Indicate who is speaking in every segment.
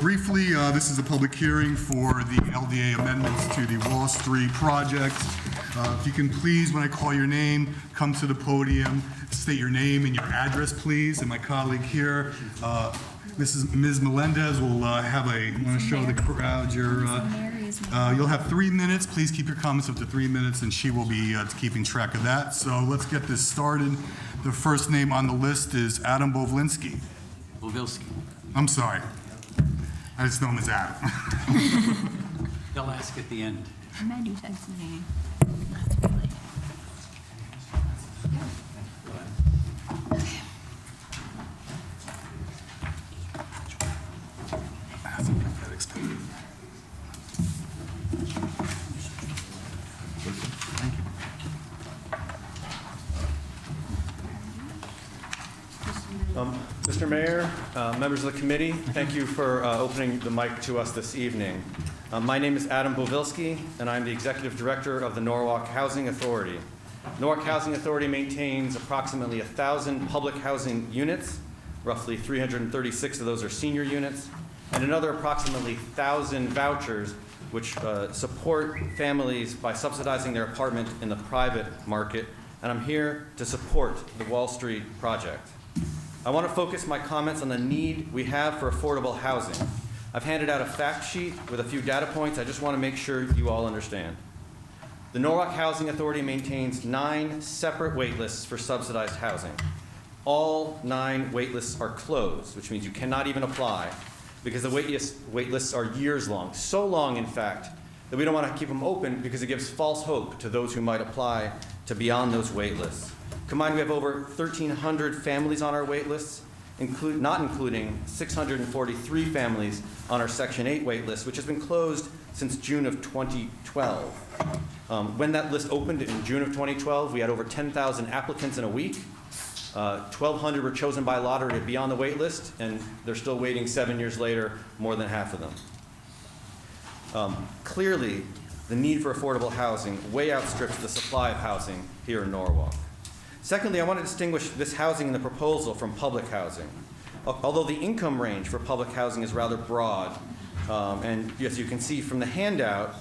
Speaker 1: Briefly, this is a public hearing for the LDA amendments to the Wall Street project. If you can please, when I call your name, come to the podium, state your name and your address, please. And my colleague here, Ms. Melendez, will want to show the crowd you'll have 3 minutes. Please keep your comments up to 3 minutes, and she will be keeping track of that. So let's get this started. The first name on the list is Adam Bovlinski.
Speaker 2: Bovilski.
Speaker 1: I'm sorry. I just know him as Adam.
Speaker 2: They'll ask at the end.
Speaker 3: I'm mad you said his name.
Speaker 4: Mr. Mayor, members of the committee, thank you for opening the mic to us this evening. My name is Adam Bovilski, and I'm the Executive Director of the Norwalk Housing Authority. Norwalk Housing Authority maintains approximately 1,000 public housing units. Roughly 336 of those are senior units, and another approximately 1,000 vouchers which support families by subsidizing their apartment in the private market, and I'm here to support the Wall Street project. I want to focus my comments on the need we have for affordable housing. I've handed out a fact sheet with a few data points. I just want to make sure you all understand. The Norwalk Housing Authority maintains 9 separate wait lists for subsidized housing. All 9 wait lists are closed, which means you cannot even apply because the wait lists are years long. So long, in fact, that we don't want to keep them open because it gives false hope to those who might apply to be on those wait lists. Combined, we have over 1,300 families on our wait lists, not including 643 families on our Section 8 wait list, which has been closed since June of 2012. When that list opened in June of 2012, we had over 10,000 applicants in a week. 1,200 were chosen by lottery to be on the wait list, and they're still waiting 7 years later, more than half of them. Clearly, the need for affordable housing way outstrips the supply of housing here in Norwalk. Secondly, I want to distinguish this housing in the proposal from public housing. Although the income range for public housing is rather broad, and as you can see from the handout,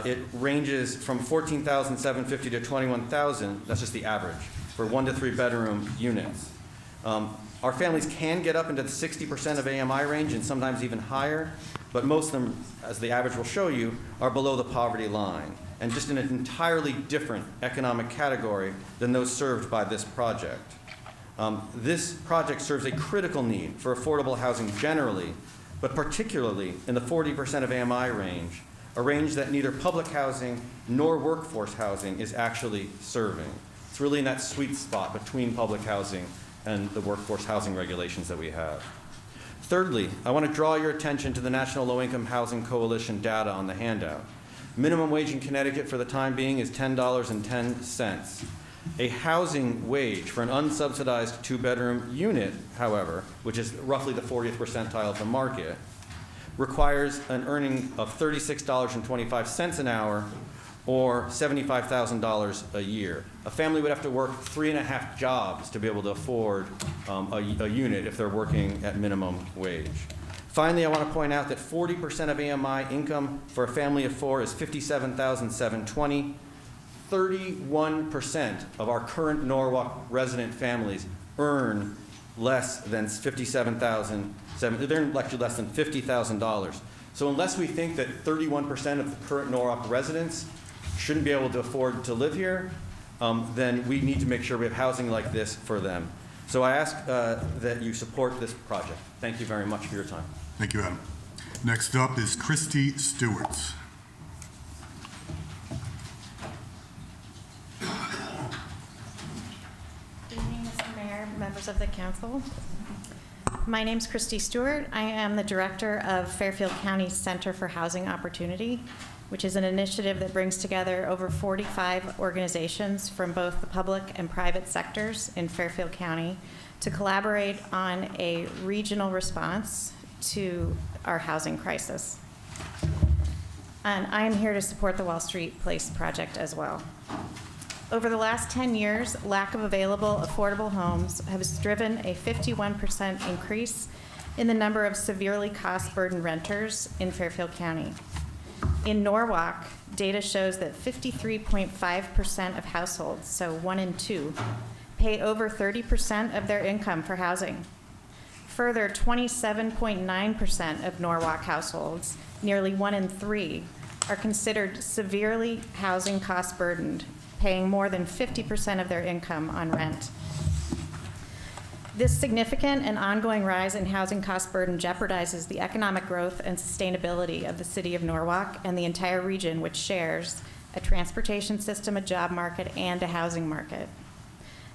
Speaker 4: it ranges from $14,750 to $21,000, that's just the average, for 1 to 3 bedroom units. Our families can get up into the 60% of AMI range and sometimes even higher, but most of them, as the average will show you, are below the poverty line, and just in an entirely different economic category than those served by this project. This project serves a critical need for affordable housing generally, but particularly in the 40% of AMI range, a range that neither public housing nor workforce housing is actually serving. It's really in that sweet spot between public housing and the workforce housing regulations that we have. Thirdly, I want to draw your attention to the National Low-Income Housing Coalition data on the handout. Minimum wage in Connecticut for the time being is $10.10. A housing wage for an unsubsidized 2-bedroom unit, however, which is roughly the 40th percentile of the market, requires an earning of $36.25 an hour or $75,000 a year. A family would have to work 3.5 jobs to be able to afford a unit if they're working at minimum wage. Finally, I want to point out that 40% of AMI income for a family of 4 is $57,720. 31% of our current Norwalk resident families earn less than $57,700. They're actually less than $50,000. So unless we think that 31% of the current Norwalk residents shouldn't be able to afford to live here, then we need to make sure we have housing like this for them. So I ask that you support this project. Thank you very much for your time.
Speaker 1: Thank you, Adam. Next up is Christy Stewart.
Speaker 5: Good evening, Mr. Mayor, members of the council. My name is Christy Stewart. I am the director of Fairfield County Center for Housing Opportunity, which is an initiative that brings together over 45 organizations from both the public and private sectors in Fairfield County to collaborate on a regional response to our housing crisis. And I am here to support the Wall Street Place project as well. Over the last 10 years, lack of available affordable homes has driven a 51% increase in the number of severely cost-burdened renters in Fairfield County. In Norwalk, data shows that 53.5% of households, so 1 in 2, pay over 30% of their income for housing. Further, 27.9% of Norwalk households, nearly 1 in 3, are considered severely housing cost burdened, paying more than 50% of their income on rent. This significant and ongoing rise in housing cost burden jeopardizes the economic growth and sustainability of the city of Norwalk and the entire region, which shares a transportation system, a job market, and a housing market.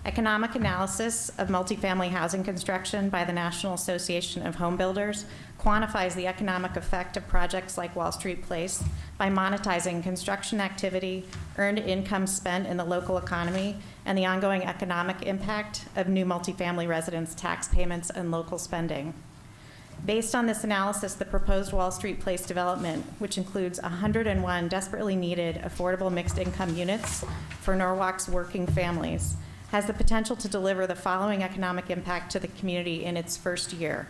Speaker 5: Economic analysis of multifamily housing construction by the National Association of Home Builders quantifies the economic effect of projects like Wall Street Place by monetizing construction activity, earned income spent in the local economy, and the ongoing economic impact of new multifamily residents' tax payments and local spending. Based on this analysis, the proposed Wall Street Place development, which includes 101 desperately needed affordable mixed income units for Norwalk's working families, has the potential to deliver the following economic impact to the community in its first year: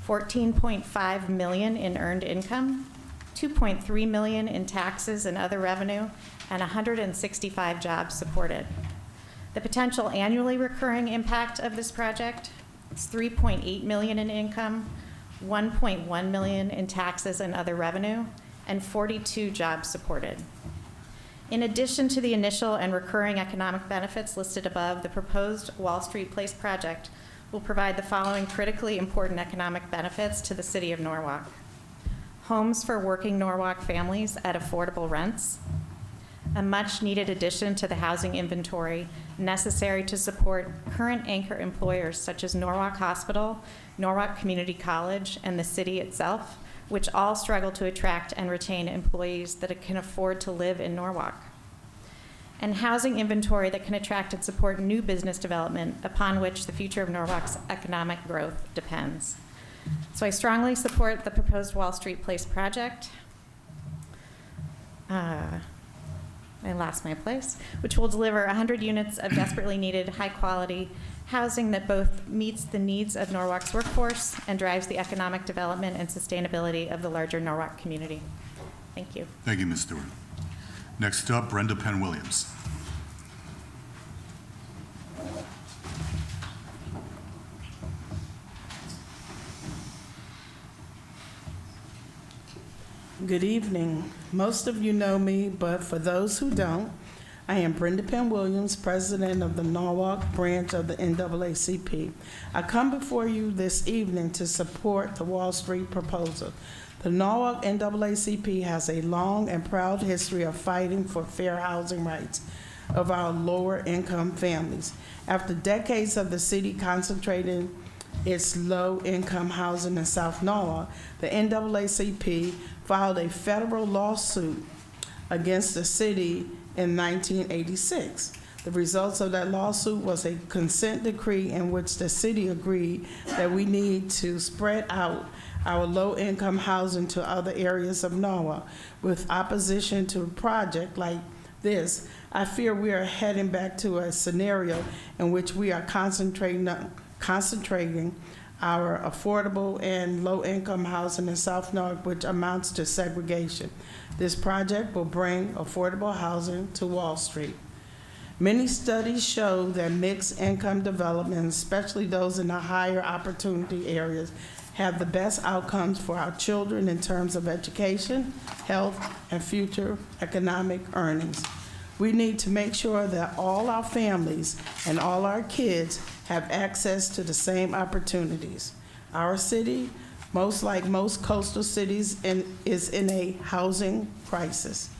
Speaker 5: $14.5 million in earned income, $2.3 million in taxes and other revenue, and 165 jobs supported. The potential annually recurring impact of this project is $3.8 million in income, $1.1 million in taxes and other revenue, and 42 jobs supported. In addition to the initial and recurring economic benefits listed above, the proposed Wall Street Place project will provide the following critically important economic benefits to the city of Norwalk: homes for working Norwalk families at affordable rents, a much-needed addition to the housing inventory necessary to support current anchor employers such as Norwalk Hospital, Norwalk Community College, and the city itself, which all struggle to attract and retain employees that can afford to live in Norwalk, and housing inventory that can attract and support new business development upon which the future of Norwalk's economic growth depends. So I strongly support the proposed Wall Street Place project. I lost my place, which will deliver 100 units of desperately needed high-quality housing that both meets the needs of Norwalk's workforce and drives the economic development and sustainability of the larger Norwalk community. Thank you.
Speaker 1: Thank you, Ms. Stewart. Next up, Brenda Penn-Williams.
Speaker 3: Good evening. Most of you know me, but for those who don't, I am Brenda Penn-Williams, president of the Norwalk branch of the NAACP. I come before you this evening to support the Wall Street proposal. The Norwalk NAACP has a long and proud history of fighting for fair housing rights of our lower income families. After decades of the city concentrating its low-income housing in South Norwalk, the NAACP filed a federal lawsuit against the city in 1986. The results of that lawsuit was a consent decree in which the city agreed that we need to spread out our low-income housing to other areas of Norwalk. With opposition to a project like this, I fear we are heading back to a scenario in which we are concentrating our affordable and low-income housing in South Norwalk, which amounts to segregation. This project will bring affordable housing to Wall Street. Many studies show that mixed income development, especially those in the higher opportunity areas, have the best outcomes for our children in terms of education, health, and future economic earnings. We need to make sure that all our families and all our kids have access to the same opportunities. Our city, most like most coastal cities, is in a housing crisis.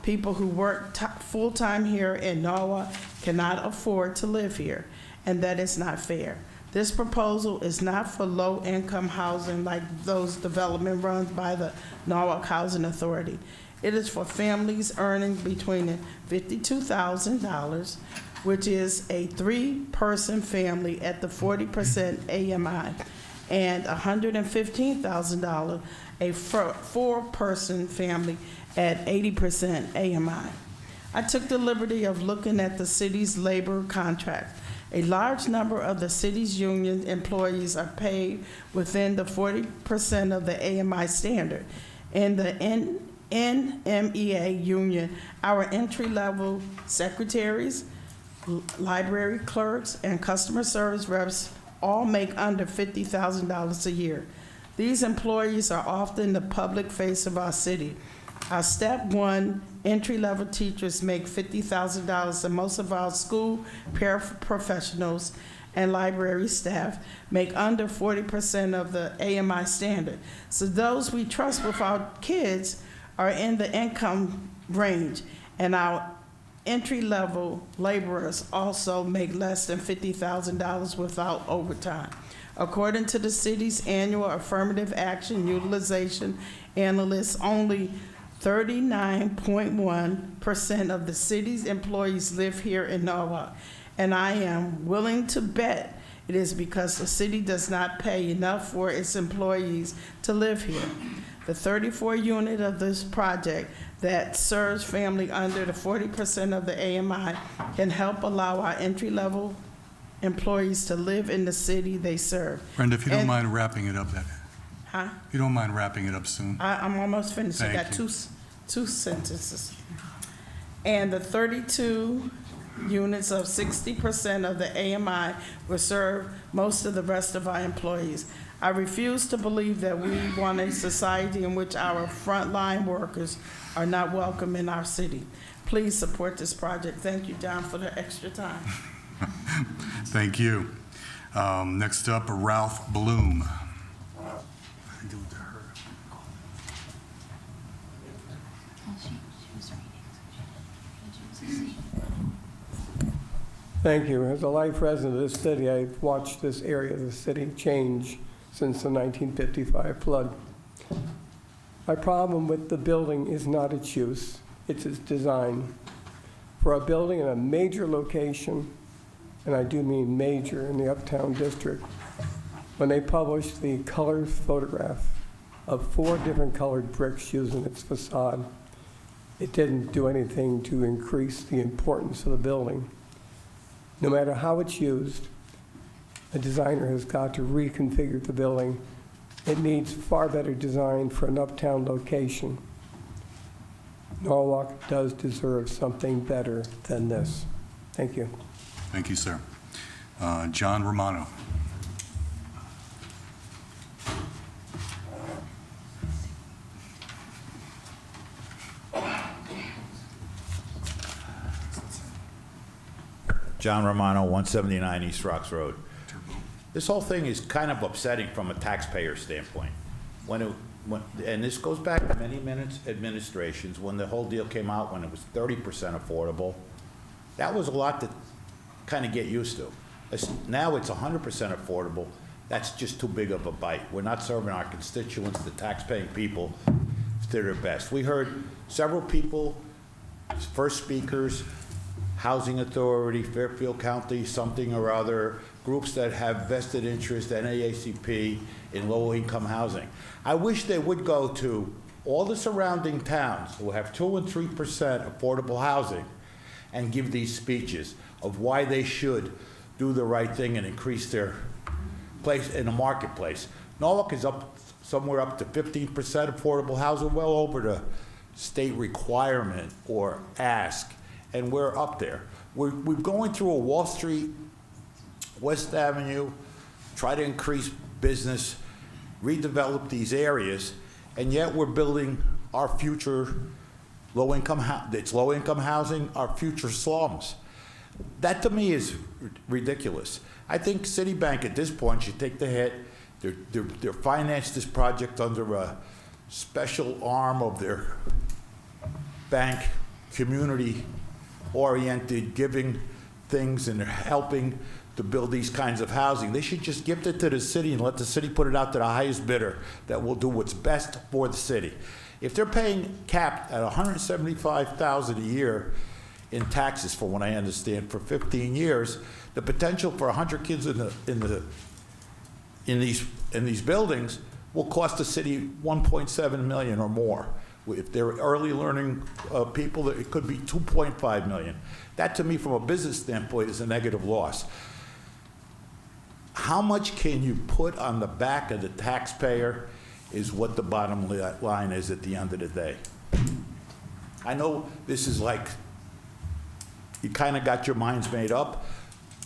Speaker 3: People who work full-time here in Norwalk cannot afford to live here, and that is not fair. This proposal is not for low-income housing like those development runs by the Norwalk Housing Authority. It is for families earning between $52,000, which is a 3-person family at the 40% AMI, and $115,000, a 4-person family at 80% AMI. I took the liberty of looking at the city's labor contract A large number of the city's union employees are paid within the 40% of the AMI standard. In the NMEA union, our entry-level secretaries, library clerks, and customer service reps all make under $50,000 a year. These employees are often the public face of our city. Our Step 1 entry-level teachers make $50,000, and most of our school paraprofessionals and library staff make under 40% of the AMI standard. So those we trust with our kids are in the income range, and our entry-level laborers also make less than $50,000 without overtime. According to the city's annual affirmative action utilization analysts, only 39.1% of the city's employees live here in Norwalk, and I am willing to bet it is because the city does not pay enough for its employees to live here. The 34 unit of this project that serves family under the 40% of the AMI can help allow our entry-level employees to live in the city they serve.
Speaker 1: Brenda, if you don't
Speaker 3: And-
Speaker 1: mind wrapping it up,
Speaker 3: Huh?
Speaker 1: if you don't mind wrapping it up soon.
Speaker 3: I'm almost finished. I
Speaker 1: Thank
Speaker 3: got
Speaker 1: you.
Speaker 3: two sentences. And the 32 units of 60% of the AMI will serve most of the rest of our employees. I refuse to believe that we want a society in which our frontline workers are not welcome in our city. Please support this project. Thank you, John, for the extra time.
Speaker 1: Thank you. Next up, Ralph Bloom.
Speaker 6: Thank you. As a life resident of this city, I've watched this area of the city change since the 1955 flood. My problem with the building is not its use, it's its design. For a building in a major location, and I do mean major, in the Uptown District, when they published the color photograph of 4 different colored bricks used in its facade, it didn't do anything to increase the importance of the building. No matter how it's used, a designer has got to reconfigure the building. It needs far better design for an uptown location. Norwalk does deserve something better than this. Thank you.
Speaker 1: Thank you, sir. John Romano.
Speaker 7: John Romano, 179 East Rocks Road. This whole thing is kind of upsetting from a taxpayer standpoint. And this goes back to many administrations, when the whole deal came out, when it was 30% affordable. That was a lot to kind of get used to. Now it's 100% affordable. That's just too big of a bite. We're not serving our constituents, the tax-paying people, to their best. We heard several people, first speakers, Housing Authority, Fairfield County, something or other, groups that have vested interest, NAACP, in low-income housing. I wish they would go to all the surrounding towns who have 2 and 3% affordable housing and give these speeches of why they should do the right thing and increase their place in the marketplace. Norwalk is up somewhere up to 15% affordable housing, well over the state requirement or ask, and we're up there. We're going through a Wall Street, West Avenue, try to increase business, redevelop these areas, and yet we're building our future low-income housing, our future slums. That to me is ridiculous. I think Citibank at this point should take the hit. They're financed this project under a special arm of their bank, community-oriented giving things, and they're helping to build these kinds of housing. They should just gift it to the city and let the city put it out to the highest bidder that will do what's best for the city. If they're paying capped at $175,000 a year in taxes, from what I understand, for 15 years, the potential for 100 kids in these buildings will cost the city $1.7 million or more. If they're early learning people, it could be $2.5 million. That, to me, from a business standpoint, is a negative loss. how much can you put on the back of the taxpayer is what the bottom line is at the end of the day. I know this is like, you kind of got your minds made up,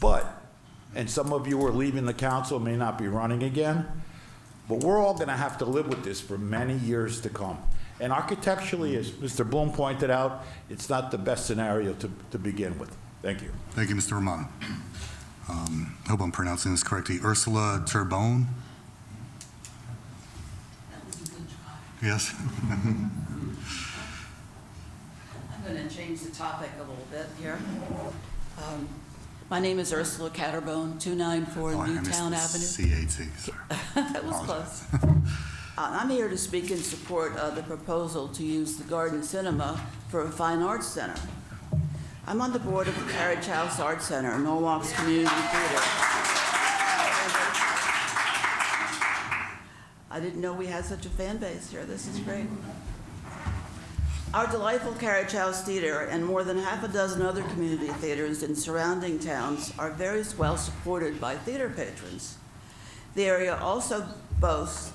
Speaker 7: but, and some of you are leaving the council, may not be running again, but we're all going to have to live with this for many years to come. And architecturally, as Mr. Bloom pointed out, it's not the best scenario to begin with. Thank you.
Speaker 1: Thank you, Mr. Romano. I hope I'm pronouncing this correctly. Ursula Turbone?
Speaker 8: That was a good try.
Speaker 1: Yes?
Speaker 8: I'm going to change the topic a little bit here. My name is Ursula Catterbone, 294
Speaker 1: Oh, I missed
Speaker 8: Newtown
Speaker 1: the
Speaker 8: Avenue.
Speaker 1: CAT, sorry.
Speaker 8: That was close. I'm here to speak in support of the proposal to use the Garden Cinema for a fine arts center. I'm on the board of the Carriage House Art Center, Norwalk's community theater. I didn't know we had such a fan base here. This is great. Our delightful Carriage House Theater and more than half a dozen other community theaters in surrounding towns are very well supported by theater patrons. The area also boasts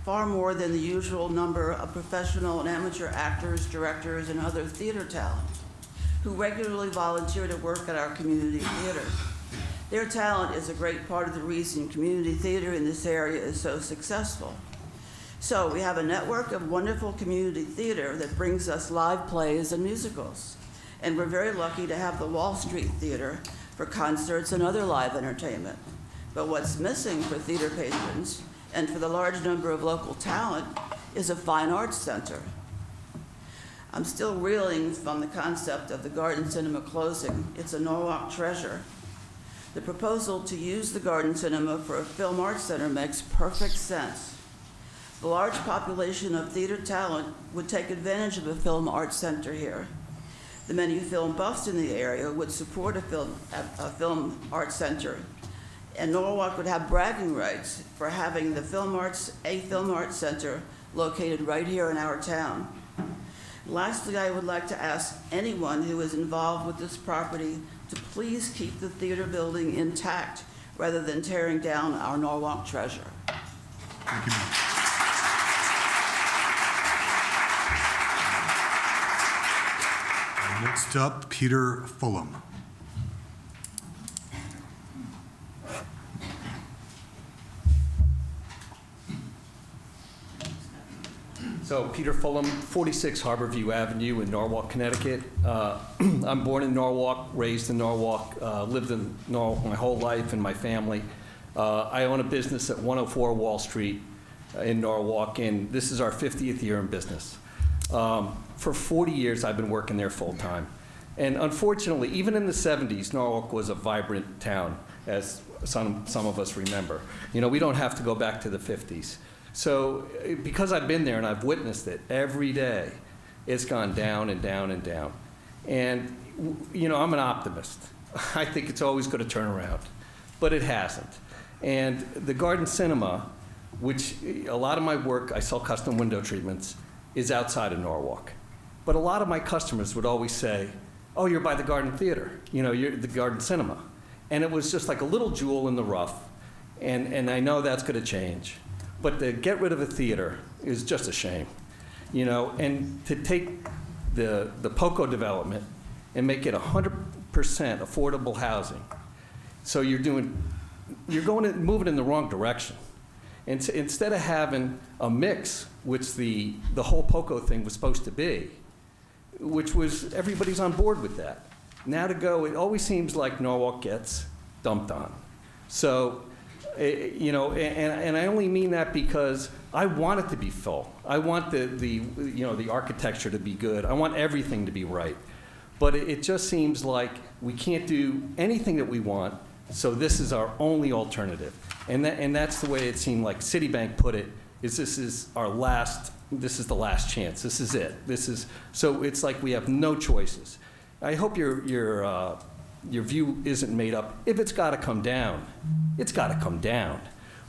Speaker 8: far more than the usual number of professional and amateur actors, directors, and other theater talent who regularly volunteer to work at our community theater. Their talent is a great part of the reason community theater in this area is so successful. So we have a network of wonderful community theater that brings us live plays and musicals. And we're very lucky to have the Wall Street Theater for concerts and other live entertainment. But what's missing for theater patrons and for the large number of local talent is a fine arts center. I'm still reeling from the concept of the Garden Cinema closing. It's a Norwalk treasure. The proposal to use the Garden Cinema for a film arts center makes perfect sense. The large population of theater talent would take advantage of a film arts center here. The many film buffs in the area would support a film arts center, and Norwalk would have bragging rights for having a film arts center located right here in our town. Lastly, I would like to ask anyone who is involved with this property to please keep the theater building intact rather than tearing down our Norwalk treasure.
Speaker 1: Thank you, ma'am. Next up, Peter Fulham.
Speaker 9: So Peter Fulham, 46 Harborview Avenue in Norwalk, Connecticut. I'm born in Norwalk, raised in Norwalk, lived in Norwalk my whole life and my family. I own a business at 104 Wall Street in Norwalk, and this is our 50th year in business. For 40 years, I've been working there full time. And unfortunately, even in the 70s, Norwalk was a vibrant town, as some of us remember. You know, we don't have to go back to the 50s. So because I've been there and I've witnessed it every day, it's gone down and down and down. And, you know, I'm an optimist. I think it's always going to turn around, but it hasn't. And the Garden Cinema, which a lot of my work, I sell custom window treatments, is outside of Norwalk. But a lot of my customers would always say, oh, you're by the Garden Theater, you know, you're the Garden Cinema. And it was just like a little jewel in the rough, and I know that's going to change. But to get rid of a theater is just a shame, you know, and to take the POCO development and make it 100% affordable housing. So moving in the wrong direction. And instead of having a mix, which the whole POCO thing was supposed to be, which was everybody's on board with that. Now to go, it always seems like Norwalk gets dumped on. So, you know, and I only mean that because I want it to be full. I want the architecture to be good. I want everything to be right. But it just seems like we can't do anything that we want, so this is our only alternative. And that's the way it seemed like Citibank put it, this is the last chance. This is it. So it's like we have no choices. I hope your view isn't made up. If it's got to come down, it's got to come down.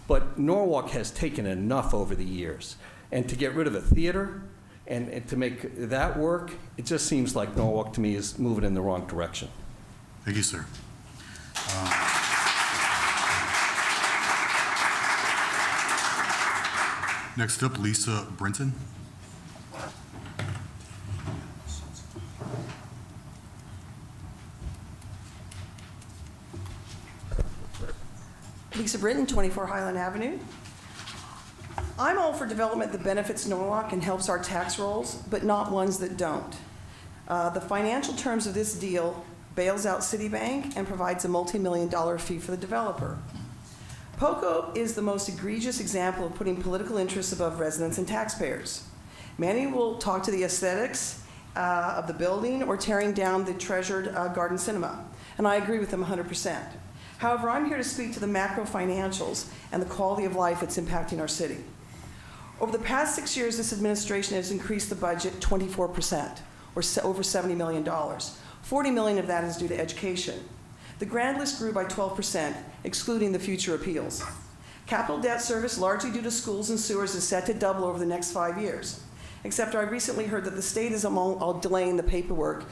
Speaker 9: But Norwalk has taken enough over the years. And to get rid of a theater and to make that work, it just seems like Norwalk to me is moving in the wrong direction.
Speaker 1: Thank you, sir. Next up, Lisa Brinton.
Speaker 10: Lisa Britton, 24 Highland Avenue. I'm all for development that benefits Norwalk and helps our tax rolls, but not ones that don't. The financial terms of this deal bails out Citibank and provides a multi-million-dollar fee for the developer. POCO is the most egregious example of putting political interests above residents and taxpayers. Many will talk to the aesthetics of the building or tearing down the treasured Garden Cinema, and I agree with them 100%. However, I'm here to speak to the macro financials and the quality of life it's impacting our city. Over the past 6 years, this administration has increased the budget 24%, or over $70 million. $40 million of that is due to education. The grand list grew by 12%, excluding the future appeals. Capital debt service, largely due to schools and sewers, is set to double over the next 5 years. Except I recently heard that the state is delaying the paperwork.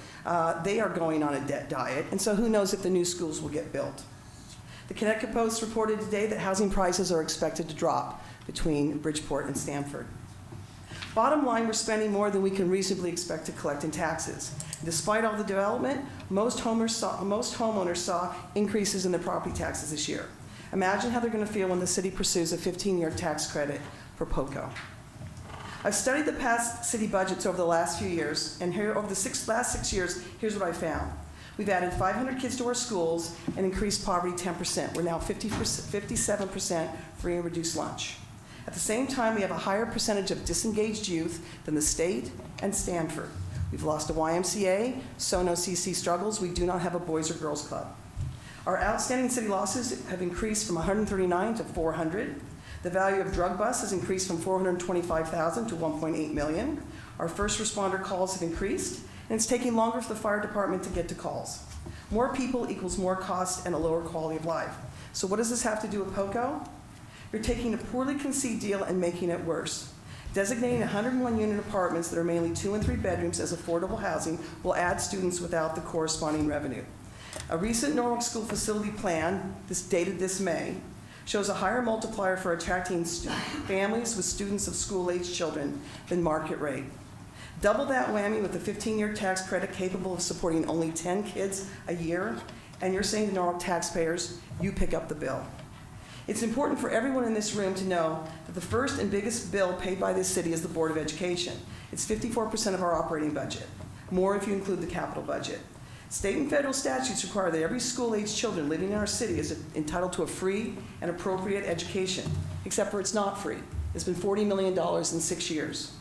Speaker 10: They are going on a debt diet, and so who knows if the new schools will get built. The Connecticut Post reported today that housing prices are expected to drop between Bridgeport and Stamford. Bottom line, we're spending more than we can reasonably expect to collect in taxes. Despite all the development, most homeowners saw increases in their property taxes this year. Imagine how they're going to feel when the city pursues a 15-year tax credit for POCO. I've studied the past city budgets over the last few years, and here, over the last 6 years, here's what I found. We've added 500 kids to our schools and increased poverty 10%. We're now 57% free and reduced lunch. At the same time, we have a higher percentage of disengaged youth than the state and Stanford. We've lost a YMCA, so no CC struggles. We do not have a boys or girls club. Our outstanding city losses have increased from 139 to 400. The value of drug busts has increased from $425,000 to $1.8 million. Our first responder calls have increased, and it's taking longer for the fire department to get to calls. More people equals more cost and a lower quality of life. So what does this have to do with POCO? You're taking a poorly conceived deal and making it worse. Designating 101-unit apartments that are mainly 2 and 3 bedrooms as affordable housing will add students without the corresponding revenue. A recent Norwalk School Facility Plan, dated this May, shows a higher multiplier for attracting families with students of school-age children than market rate. Double that whammy with a 15-year tax credit capable of supporting only 10 kids a year, and you're saying to Norwalk taxpayers, you pick up the bill. It's important for everyone in this room to know that the first and biggest bill paid by this city is the Board of Education. It's 54% of our operating budget, more if you include the capital budget. State and federal statutes require that every school-age children living in our city is entitled to a free and appropriate education, except for it's not free. It's been $40 million in 6 years.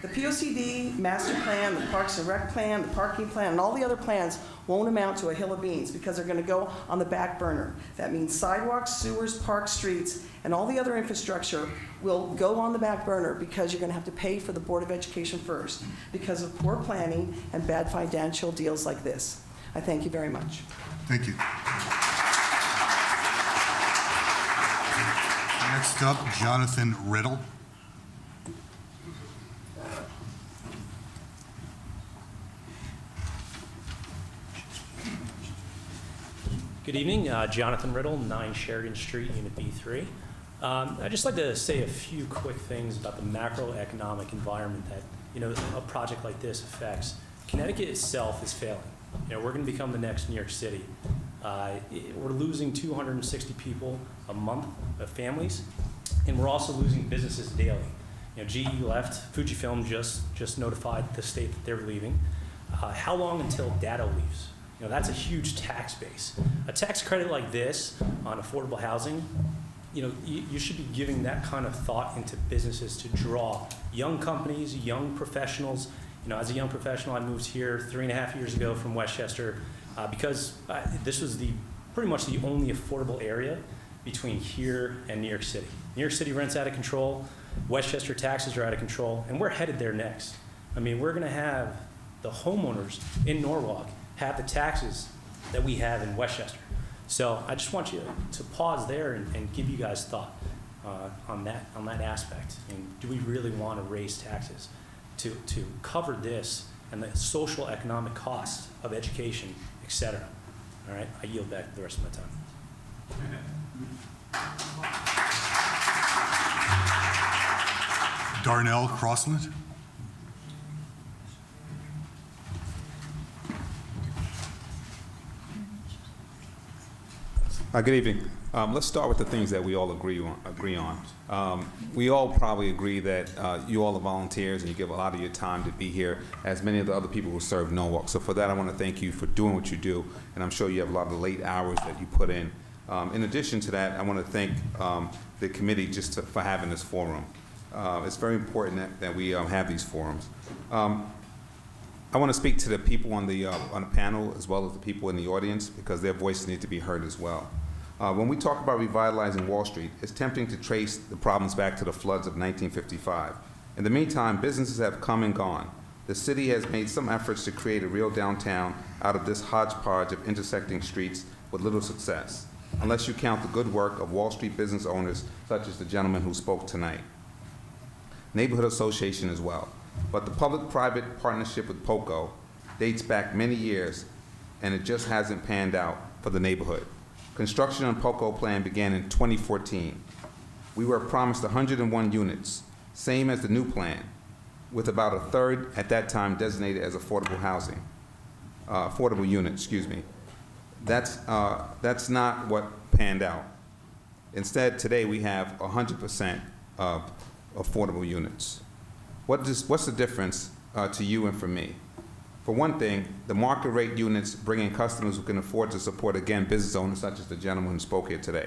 Speaker 10: The POCD, master plan, the Parks and Rec plan, the parking plan, and all the other plans won't amount to a hill of beans because they're going to go on the back burner. That means sidewalks, sewers, parks, streets, and all the other infrastructure will go on the back burner because you're going to have to pay for the Board of Education first because of poor planning and bad financial deals like this. I thank you very much.
Speaker 1: Thank you. Next up, Jonathan Riddle.
Speaker 11: Good evening, Jonathan Riddle, 9 Sheridan Street, Unit B3. I'd just like to say a few quick things about the macroeconomic environment that a project like this affects. Connecticut itself is failing. We're going to become the next New York City. We're losing 260 people a month of families, and we're also losing businesses daily. GE left. Fujifilm just notified the state that they're leaving. How long until data leaves? That's a huge tax base. A tax credit like this on affordable housing, you should be giving that kind of thought into businesses to draw young companies, young professionals. As a young professional, I moved here 3.5 years ago from Westchester because this was pretty much the only affordable area between here and New York City. New York City rent's out of control, Westchester taxes are out of control, and we're headed there next. We're gonna have the homeowners in Norwalk have the taxes that we have in Westchester. So I just want you to pause there and give you guys thought on that aspect. Do we really want to raise taxes to cover this and the social economic costs of education, et cetera? All right, I yield back the rest of my time.
Speaker 1: Darnell Crossland.
Speaker 12: Good evening. Let's start with the things that we all agree on. We all probably agree that you all are volunteers and you give a lot of your time to be here, as many of the other people who serve Norwalk. So for that, I want to thank you for doing what you do, and I'm sure you have a lot of late hours that you put in. In addition to that, I want to thank the committee for having this forum. It's very important that we have these forums. I want to speak to the people on the panel as well as the people in the audience, because their voices need to be heard as well. When we talk about revitalizing Wall Street, it's tempting to trace the problems back to the floods of 1955. In the meantime, businesses have come and gone. The city has made some efforts to create a real downtown out of this hodgepodge of intersecting streets with little success, unless you count the good work of Wall Street business owners such as the gentleman who spoke tonight. Neighborhood association as well. But the public-private partnership with POCO dates back many years, and it just hasn't panned out for the neighborhood. Construction on POCO plan began in 2014. We were promised 101 units, same as the new plan, with about a third at that time designated as affordable housing, affordable units, excuse me. That's not what panned out. Instead, today we have 100% of affordable units. What's the difference to you and for me? For one thing, the market rate units bring in customers who can afford to support, again, business owners such as the gentleman who spoke here today.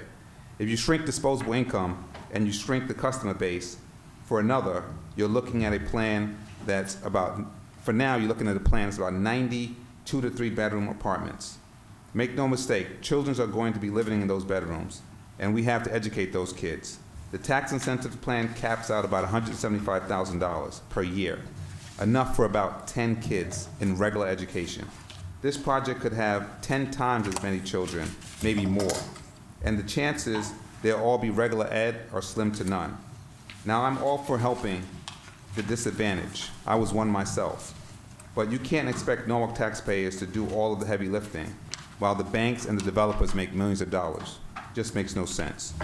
Speaker 12: If you shrink disposable income and you shrink the customer base, for another, you're looking at a plan that's about, for now, you're looking at a plan that's about 90 2- to 3-bedroom apartments. Make no mistake, children are going to be living in those bedrooms, and we have to educate those kids. The tax incentive plan caps out about $175,000 per year, enough for about 10 kids in regular education. This project could have 10 times as many children, maybe more, and the chances they'll all be regular ed are slim to none. Now, I'm all for helping the disadvantaged. I was one myself. But you can't expect Norwalk taxpayers to do all of the heavy lifting while the banks and the developers make millions of dollars. Just makes no sense.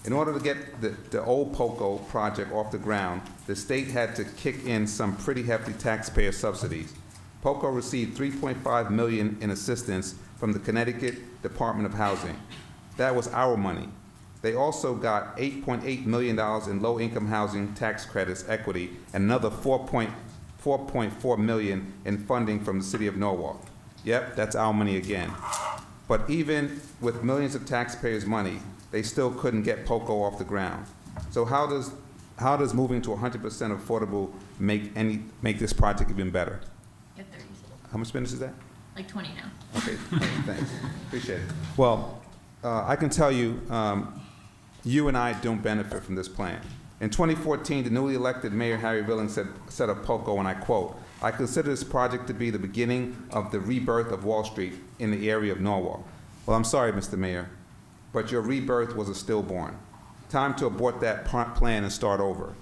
Speaker 12: In order to get the old POCO project off the ground, the state had to kick in some pretty hefty taxpayer subsidies. POCO received $3.5 million in assistance from the Connecticut Department of Housing. That was our money. They also got $8.8 million in low-income housing tax credits equity and another $4.4 million in funding from the city of Norwalk. Yep, that's our money again. But even with millions of taxpayers' money, they still couldn't get POCO off the ground. So how does moving to 100% affordable make this project even better?
Speaker 13: Get 30.
Speaker 12: How much minutes is that?
Speaker 13: Like 20 now.
Speaker 12: Okay, thanks. Appreciate it. Well, I can tell you, you and I don't benefit from this plan. In 2014, the newly elected Mayor Harry Willing said of POCO, and I quote, "I consider this project to be the beginning of the rebirth of Wall Street in the area of Norwalk." Well, I'm sorry, Mr. Mayor, but your rebirth was a stillborn. Time to abort that plan and start over.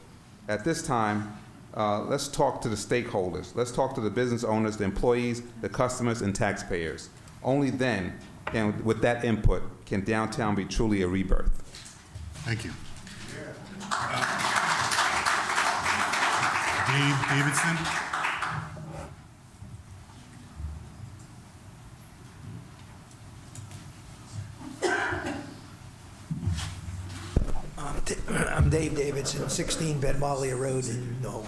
Speaker 12: At this time, let's talk to the stakeholders. Let's talk to the business owners, the employees, the customers, and taxpayers. Only then, and with that input, can downtown be truly a rebirth.
Speaker 1: Thank you. Dave Davidson.
Speaker 14: I'm Dave Davidson, 16 Benmalia Road in Norwalk.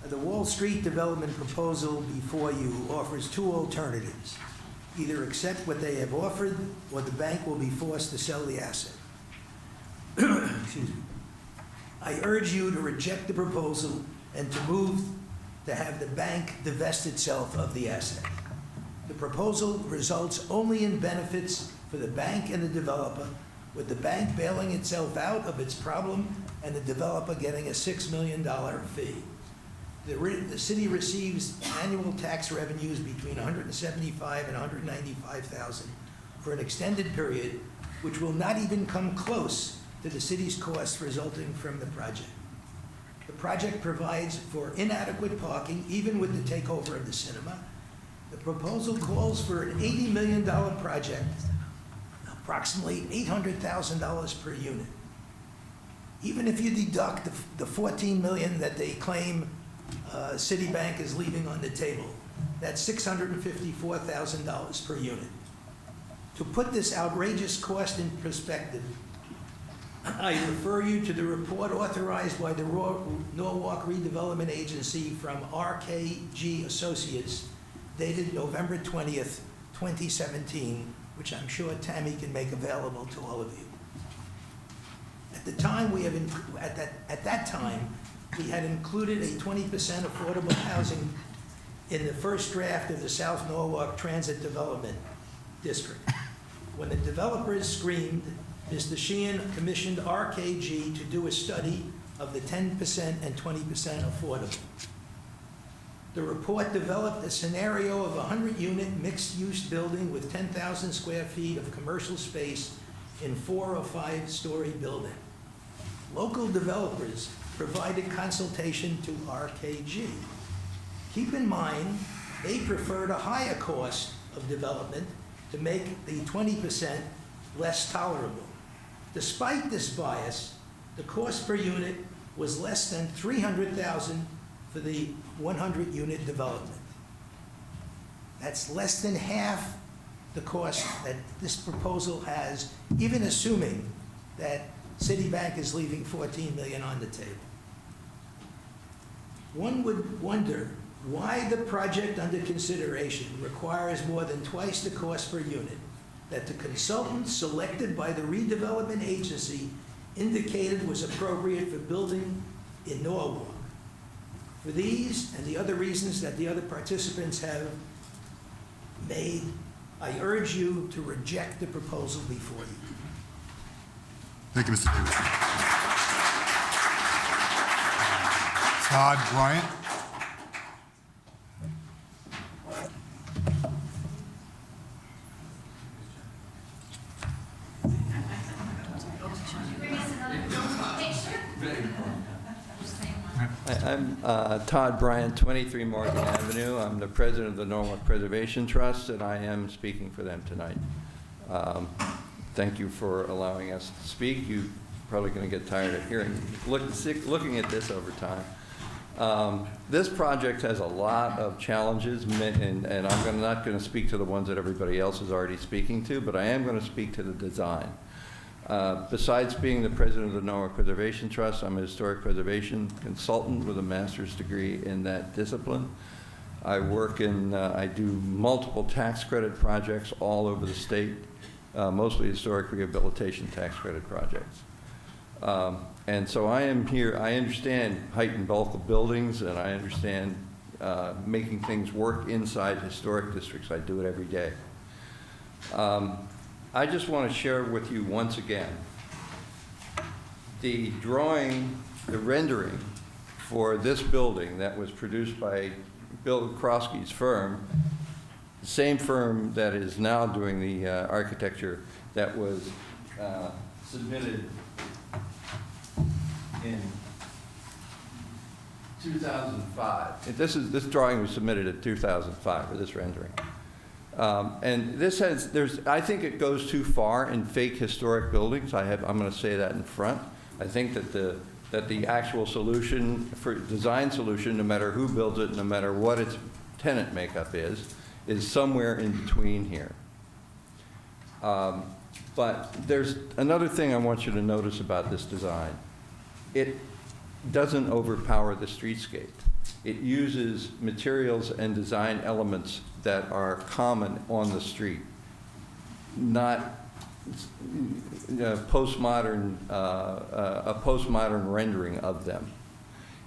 Speaker 14: The Wall Street development proposal before you offers two alternatives. Either accept what they have offered, or the bank will be forced to sell the asset. Excuse me. I urge you to reject the proposal and to move to have the bank divest itself of the asset. The proposal results only in benefits for the bank and the developer, with the bank bailing itself out of its problem and the developer getting a $6 million fee. The city receives annual tax revenues between $175,000 and $195,000 for an extended period, which will not even come close to the city's costs resulting from the project. The project provides for inadequate parking, even with the takeover of the cinema. The proposal calls for an $80 million project, approximately $800,000 per unit. Even if you deduct the $14 million that they claim Citibank is leaving on the table, that's $654,000 per unit. To put this outrageous cost in perspective, I refer you to the report authorized by the Norwalk Redevelopment Agency from RKG Associates dated November 20th, 2017, which I'm sure Tammy can make available to all of you. At the time, at that time, we had included a 20% affordable housing in the first draft of the South Norwalk Transit Development District. When the developers screamed, Mr. Sheehan commissioned RKG to do a study of the 10% and 20% affordable. The report developed a scenario of a 100-unit mixed-use building with 10,000 square feet of commercial space in 4 or 5-story building. Local developers provided consultation to RKG. Keep in mind, they preferred a higher cost of development to make the 20% less tolerable. Despite this bias, the cost per unit was less than $300,000 for the 100-unit development. That's less than half the cost that this proposal has, even assuming that Citibank is leaving $14 million on the table. One would wonder why the project under consideration requires more than twice the cost per unit that the consultant selected by the redevelopment agency indicated was appropriate for building in Norwalk. For these and the other reasons that the other participants have made, I urge you to reject the proposal before you.
Speaker 1: Thank you, Mr. Davidson. Todd Bryant.
Speaker 15: I'm Todd Bryant, 23 Morgan Avenue. I'm the president of the Norwalk Preservation Trust, and I am speaking for them tonight. Thank you for allowing us to speak. You're probably going to get tired of looking at this over time. This project has a lot of challenges, and I'm not going to speak to the ones that everybody else is already speaking to, but I am going to speak to the design. Besides being the president of the Norwalk Preservation Trust, I'm a historic preservation consultant with a master's degree in that discipline. I do multiple tax credit projects all over the state, mostly historic rehabilitation tax credit projects. And so I am here, I understand height and bulk of buildings, and I understand making things work inside historic districts. I do it every day. I just want to share with you once again the rendering for this building that was produced by Bill Krosky's firm, the same firm that is now doing the architecture that was submitted in 2005. This drawing was submitted in 2005 for this rendering. And this I think it goes too far in fake historic buildings. I'm going to say that in front. I think that the actual solution, design solution, no matter who builds it, no matter what its tenant makeup is somewhere in between here. But there's another thing I want you to notice about this design. It doesn't overpower the streetscape. It uses materials and design elements that are common on the street, not a postmodern rendering of them.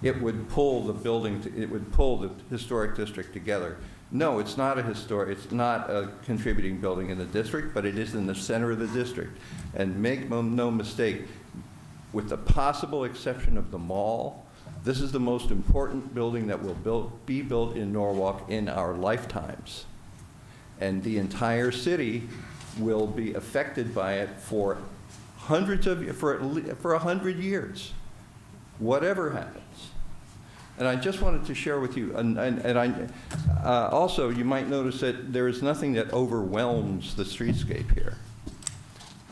Speaker 15: It would pull the the historic district together. No, it's not a contributing building in the district, but it is in the center of the district. And make no mistake, with the possible exception of the mall, this is the most important building that will be built in Norwalk in our lifetimes. And the entire city will be affected by it for for 100 years, whatever happens. And I just wanted to share with you, also you might notice that there is nothing that overwhelms the streetscape here.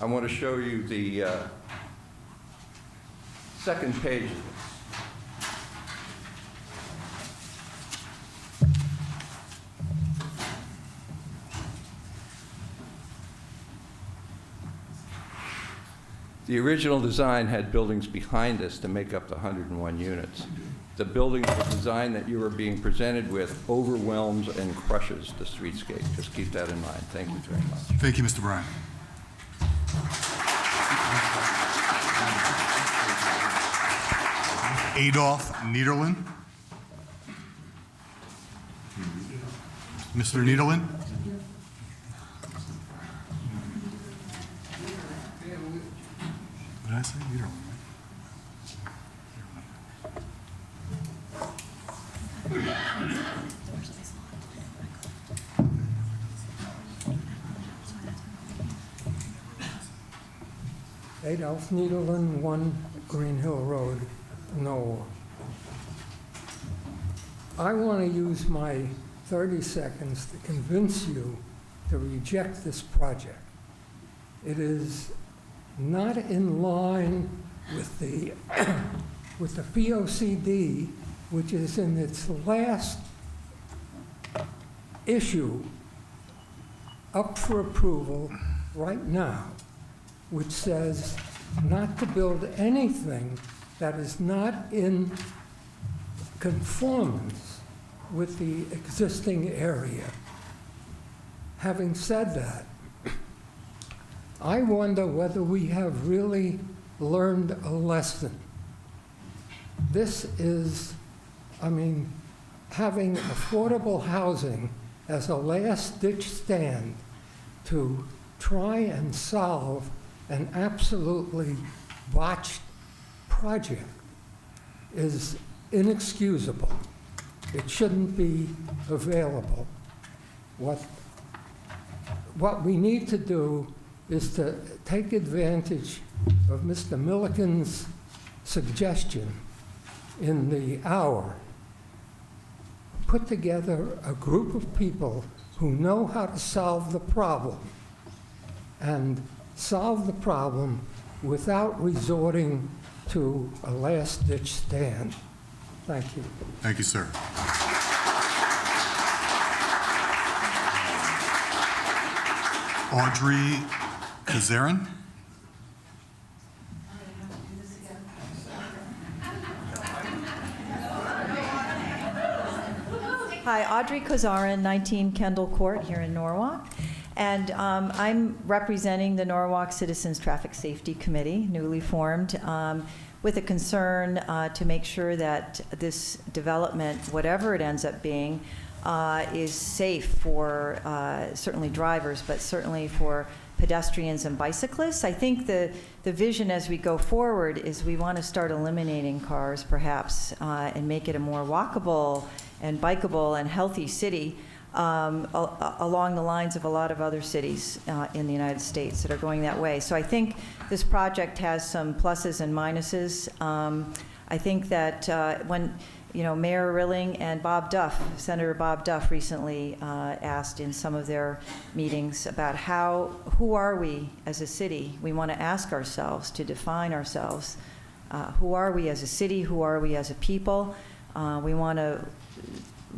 Speaker 15: I want to show you the second page of this. The original design had buildings behind us to make up the 101 units. The building design that you are being presented with overwhelms and crushes the streetscape. Just keep that in mind. Thank you very much.
Speaker 1: Thank you, Mr. Bryan. Adolf Niederlin. Mr. Niederlin? What did I say? Niederlin, right?
Speaker 6: Adolf Niederlin, 1 Green Hill Road, Norwalk. I want to use my 30 seconds to convince you to reject this project. It is not in line with the with the POCD, which is in its last issue up for approval right now, which says not to build anything that is not in conformance with the existing area. Having said that, I wonder whether we have really learned a lesson. This is, having affordable housing as a last-ditch stand to try and solve an absolutely botched project is inexcusable. It shouldn't be available. What we need to do is to take advantage of Mr. Milliken's suggestion in the hour, put together a group of people who know how to solve the problem, and solve the problem without resorting to a last-ditch stand. Thank you.
Speaker 1: Thank you, sir. Audrey Kazarin?
Speaker 16: Hi, Audrey Kozarin, 19 Kendall Court here in Norwalk. And I'm representing the Norwalk Citizens Traffic Safety Committee, newly formed, with a concern to make sure that this development, whatever it ends up being, is safe for certainly drivers, but certainly for pedestrians and bicyclists. I think the vision as we go forward is we want to start eliminating cars, perhaps, and make it a more walkable and bikeable and healthy city along the lines of a lot of other cities in the United States that are going that way. So I think this project has some pluses and minuses. I think that when Mayor Rilling and Bob Duff, Senator Bob Duff recently asked in some of their meetings about who are we as a city? We want to ask ourselves, to define ourselves. Who are we as a city? Who are we as a people? We want to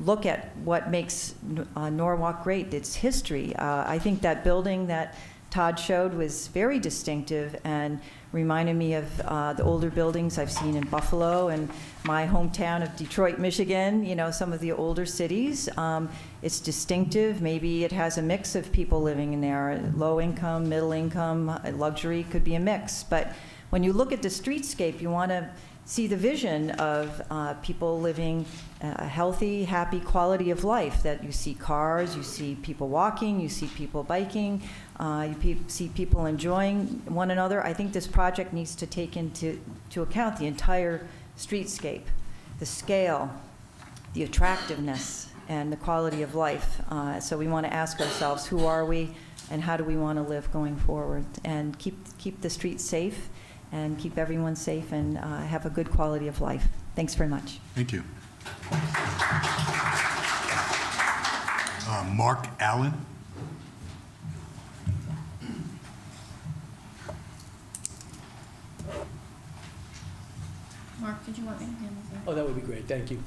Speaker 16: look at what makes Norwalk great, its history. I think that building that Todd showed was very distinctive and reminded me of the older buildings I've seen in Buffalo and my hometown of Detroit, Michigan, some of the older cities. It's distinctive. Maybe it has a mix of people living in there, low income, middle income, luxury, could be a mix. But when you look at the streetscape, you want to see the vision of people living a healthy, happy quality of life, that you see cars, you see people walking, you see people biking, see people enjoying one another. I think this project needs to take into account the entire streetscape, the scale, the attractiveness, and the quality of life. So we want to ask ourselves, who are we, and how do we want to live going forward, and keep the streets safe, and keep everyone safe, and have a good quality of life. Thanks very much.
Speaker 1: Thank you. Mark Allen.
Speaker 13: Mark, did you want me to handle that?
Speaker 17: Oh, that would be great. Thank you.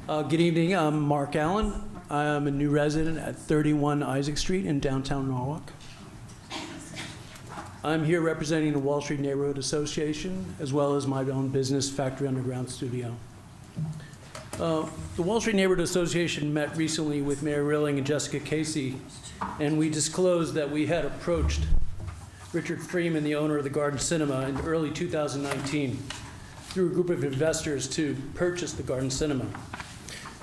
Speaker 17: Good evening. I'm Mark Allen. I'm a new resident at 31 Isaac Street in downtown Norwalk. I'm here representing the Wall Street Neighborhood Association, as well as my own business, Factory Underground Studio. The Wall Street Neighborhood Association met recently with Mayor Rilling and Jessica Casey, and we disclosed that we had approached Richard Freeman, the owner of the Garden Cinema, in early 2019 through a group of investors to purchase the Garden Cinema.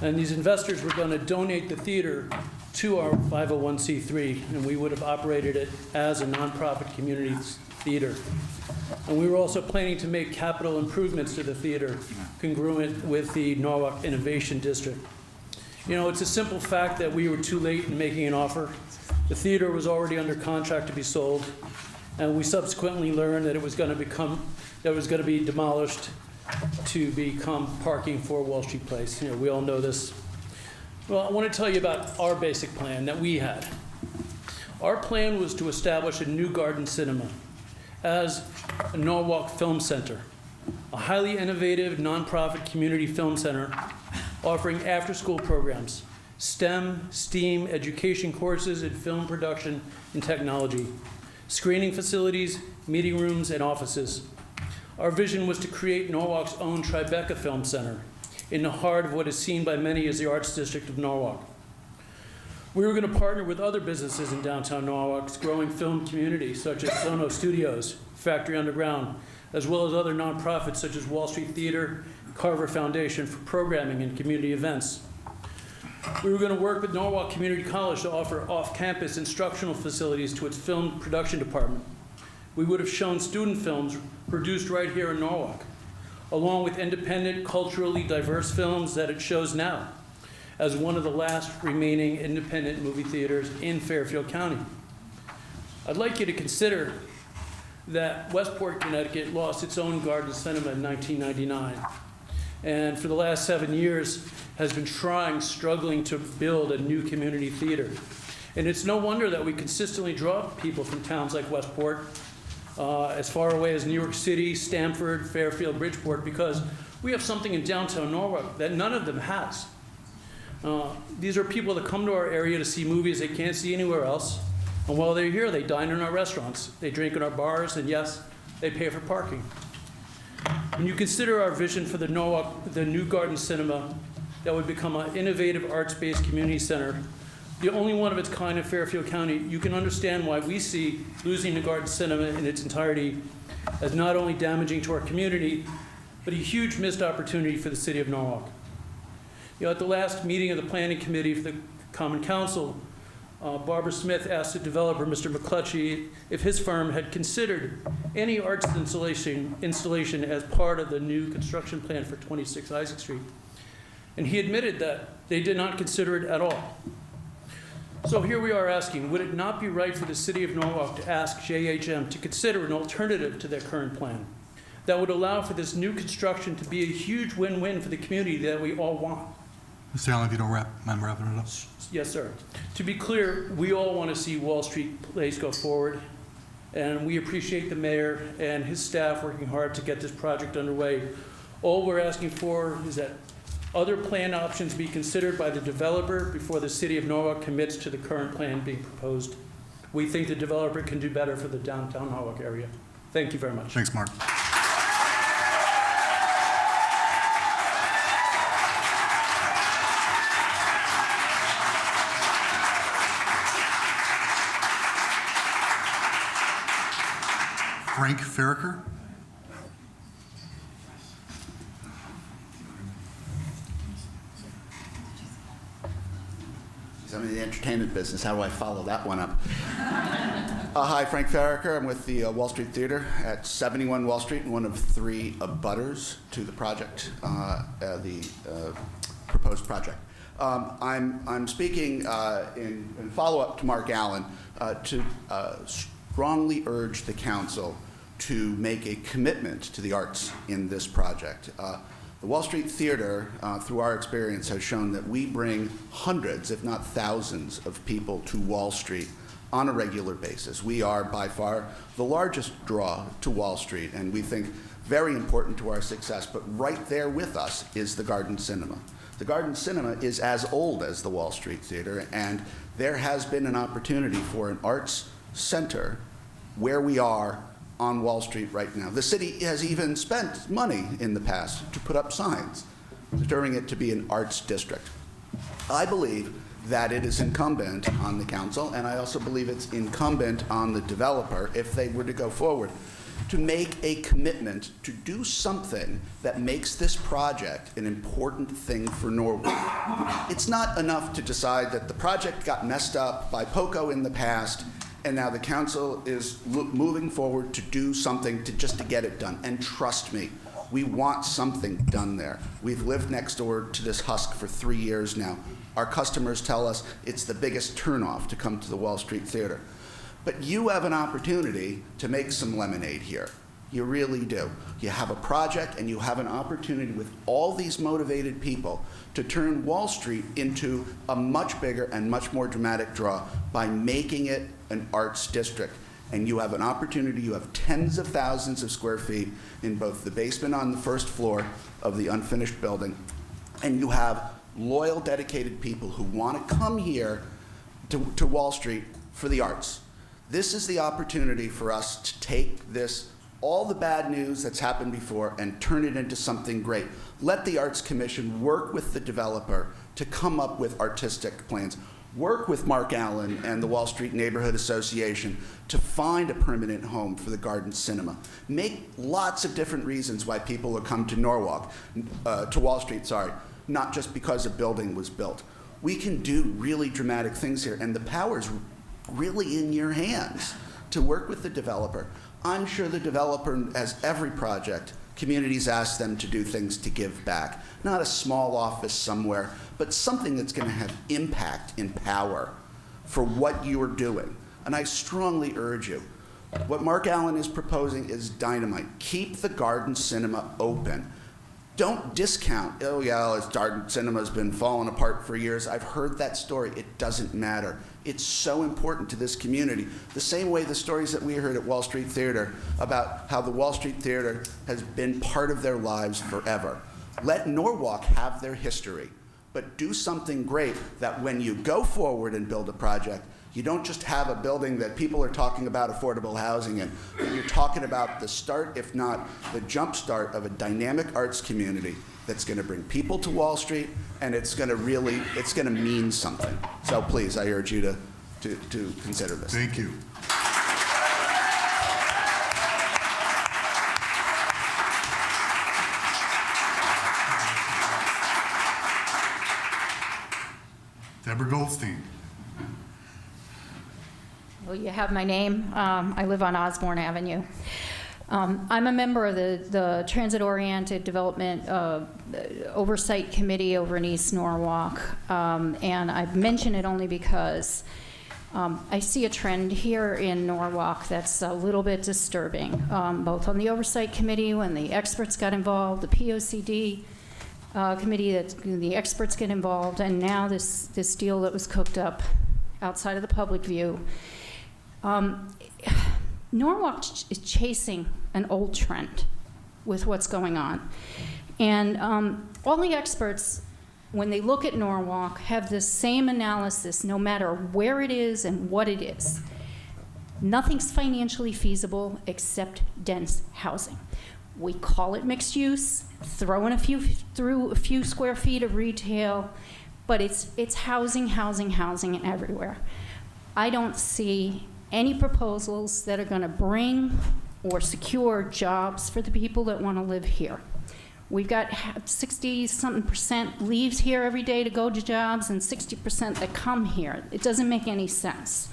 Speaker 17: And these investors were going to donate the theater to our 501c3, and we would have operated it as a nonprofit community theater. And we were also planning to make capital improvements to the theater congruent with the Norwalk Innovation District. You know, it's a simple fact that we were too late in making an offer. The theater was already under contract to be sold, and we subsequently learned that it was going to be demolished to become parking for Wall Street Place. You know, we all know this. Well, I want to tell you about our basic plan that we had. Our plan was to establish a new Garden Cinema as a Norwalk Film Center, a highly innovative nonprofit community film center offering after-school programs, STEM, STEAM education courses in film production and technology, screening facilities, meeting rooms, and offices. Our vision was to create Norwalk's own Tribeca Film Center in the heart of what is seen by many as the Arts District of Norwalk. We were going to partner with other businesses in downtown Norwalk's growing film community, such as Sono Studios, Factory Underground, as well as other nonprofits such as Wall Street Theater, Carver Foundation for programming and community events. We were going to work with Norwalk Community College to offer off-campus instructional facilities to its film production department. We would have shown student films produced right here in Norwalk, along with independent, culturally diverse films that it shows now, as one of the last remaining independent movie theaters in Fairfield County. I'd like you to consider that Westport, Connecticut lost its own Garden Cinema in 1999, and for the last 7 years has been struggling to build a new community theater. And it's no wonder that we consistently draw people from towns like Westport, as far away as New York City, Stamford, Fairfield, Bridgeport, because we have something in downtown Norwalk that none of them has. These are people that come to our area to see movies they can't see anywhere else. And while they're here, they dine in our restaurants, they drink in our bars, and yes, they pay for parking. When you consider our vision for the new Garden Cinema that would become an innovative arts-based community center, the only one of its kind in Fairfield County, you can understand why we see losing the Garden Cinema in its entirety as not only damaging to our community, but a huge missed opportunity for the city of Norwalk. You know, at the last meeting of the Planning Committee for the Common Council, Barbara Smith asked the developer, Mr. McClutchy, if his firm had considered any arts installation as part of the new construction plan for 26 Isaac Street. And he admitted that they did not consider it at all. So here we are asking, would it not be right for the city of Norwalk to ask JHM to consider an alternative to their current plan that would allow for this new construction to be a huge win-win for the community that we all want?
Speaker 1: Mr. Allen, if you don't mind wrapping it up.
Speaker 17: Yes, sir. To be clear, we all want to see Wall Street Place go forward, and we appreciate the mayor and his staff working hard to get this project underway. All we're asking for is that other plan options be considered by the developer before the city of Norwalk commits to the current plan being proposed. We think the developer can do better for the downtown Norwalk area. Thank you very much.
Speaker 1: Thanks, Mark. Frank Farricker.
Speaker 18: I'm in the entertainment business. How do I follow that one up? Hi, Frank Farricker. I'm with the Wall Street Theater at 71 Wall Street, and one of 3 abutters to the project, the proposed project. I'm speaking in follow-up to Mark Allen to strongly urge the council to make a commitment to the arts in this project. The Wall Street Theater, through our experience, has shown that we bring hundreds, if not thousands, of people to Wall Street on a regular basis. We are by far the largest draw to Wall Street, and we think very important to our success, but right there with us is the Garden Cinema. The Garden Cinema is as old as the Wall Street Theater, and there has been an opportunity for an arts center where we are on Wall Street right now. The city has even spent money in the past to put up signs, determining it to be an arts district. I believe that it is incumbent on the council, and I also believe it's incumbent on the developer, if they were to go forward, to make a commitment to do something that makes this project an important thing for Norwood. It's not enough to decide that the project got messed up by POCO in the past, and now the council is moving forward to do something just to get it done. And trust me, we want something done there. We've lived next door to this husk for 3 years now. Our customers tell us it's the biggest turnoff to come to the Wall Street Theater. But you have an opportunity to make some lemonade here. You really do. You have a project and you have an opportunity with all these motivated people to turn Wall Street into a much bigger and much more dramatic draw by making it an arts district. And you have an opportunity, you have tens of thousands of square feet in both the basement on the first floor of the unfinished building, and you have loyal, dedicated people who want to come here to Wall Street for the arts. This is the opportunity for us to take this, all the bad news that's happened before, and turn it into something great. Let the Arts Commission work with the developer to come up with artistic plans. Work with Mark Allen and the Wall Street Neighborhood Association to find a permanent home for the Garden Cinema. Make lots of different reasons why people will come to Norwalk, to Wall Street, sorry, not just because a building was built. We can do really dramatic things here, and the power's really in your hands to work with the developer. I'm sure the developer, as every project, communities ask them to do things to give back. Not a small office somewhere, but something that's going to have impact and power for what you are doing. And I strongly urge you, what Mark Allen is proposing is dynamite. Keep the Garden Cinema open. Don't discount, oh yeah, this Garden Cinema's been falling apart for years. I've heard that story. It doesn't matter. It's so important to this community. The same way the stories that we heard at Wall Street Theater about how the Wall Street Theater has been part of their lives forever. Let Norwalk have their history, but do something great that when you go forward and build a project, you don't just have a building that people are talking about affordable housing in, but you're talking about the start, if not the jump start, of a dynamic arts community that's going to bring people to Wall Street, and it's going to mean something. So please, I urge you to consider this.
Speaker 1: Thank you. Deborah Goldstein.
Speaker 19: Well, you have my name. I live on Osborne Avenue. I'm a member of the Transit-Oriented Development Oversight Committee over in East Norwalk, and I mention it only because I see a trend here in Norwalk that's a little bit disturbing, both on the Oversight Committee when the experts got involved, the POCD committee that the experts get involved, and now this deal that was cooked up outside of the public view. Norwalk is chasing an old trend with what's going on. And all the experts, when they look at Norwalk, have the same analysis no matter where it is and what it is. Nothing's financially feasible except dense housing. We call it mixed use, throw in through a few square feet of retail, but it's housing, housing, housing everywhere. I don't see any proposals that are going to bring or secure jobs for the people that want to live here. We've got 60-something% leaves here every day to go to jobs and 60% that come here. It doesn't make any sense.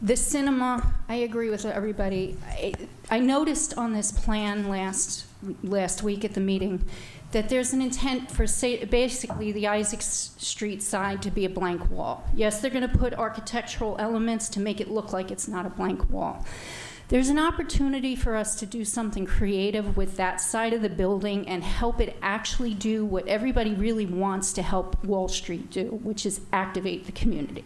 Speaker 19: The cinema, I agree with everybody. I noticed on this plan last week at the meeting that there's an intent for basically the Isaac Street side to be a blank wall. Yes, they're going to put architectural elements to make it look like it's not a blank wall. There's an opportunity for us to do something creative with that side of the building and help it actually do what everybody really wants to help Wall Street do, which is activate the community.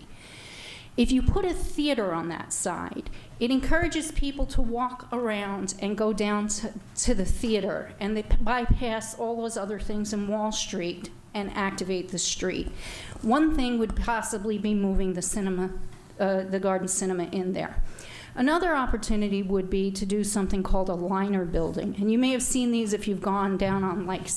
Speaker 19: If you put a theater on that side, it encourages people to walk around and go down to the theater, and they bypass all those other things in Wall Street and activate the street. One thing would possibly be moving the cinema, the Garden Cinema in there. Another opportunity would be to do something called a liner building. And you may have seen these if you've gone down on like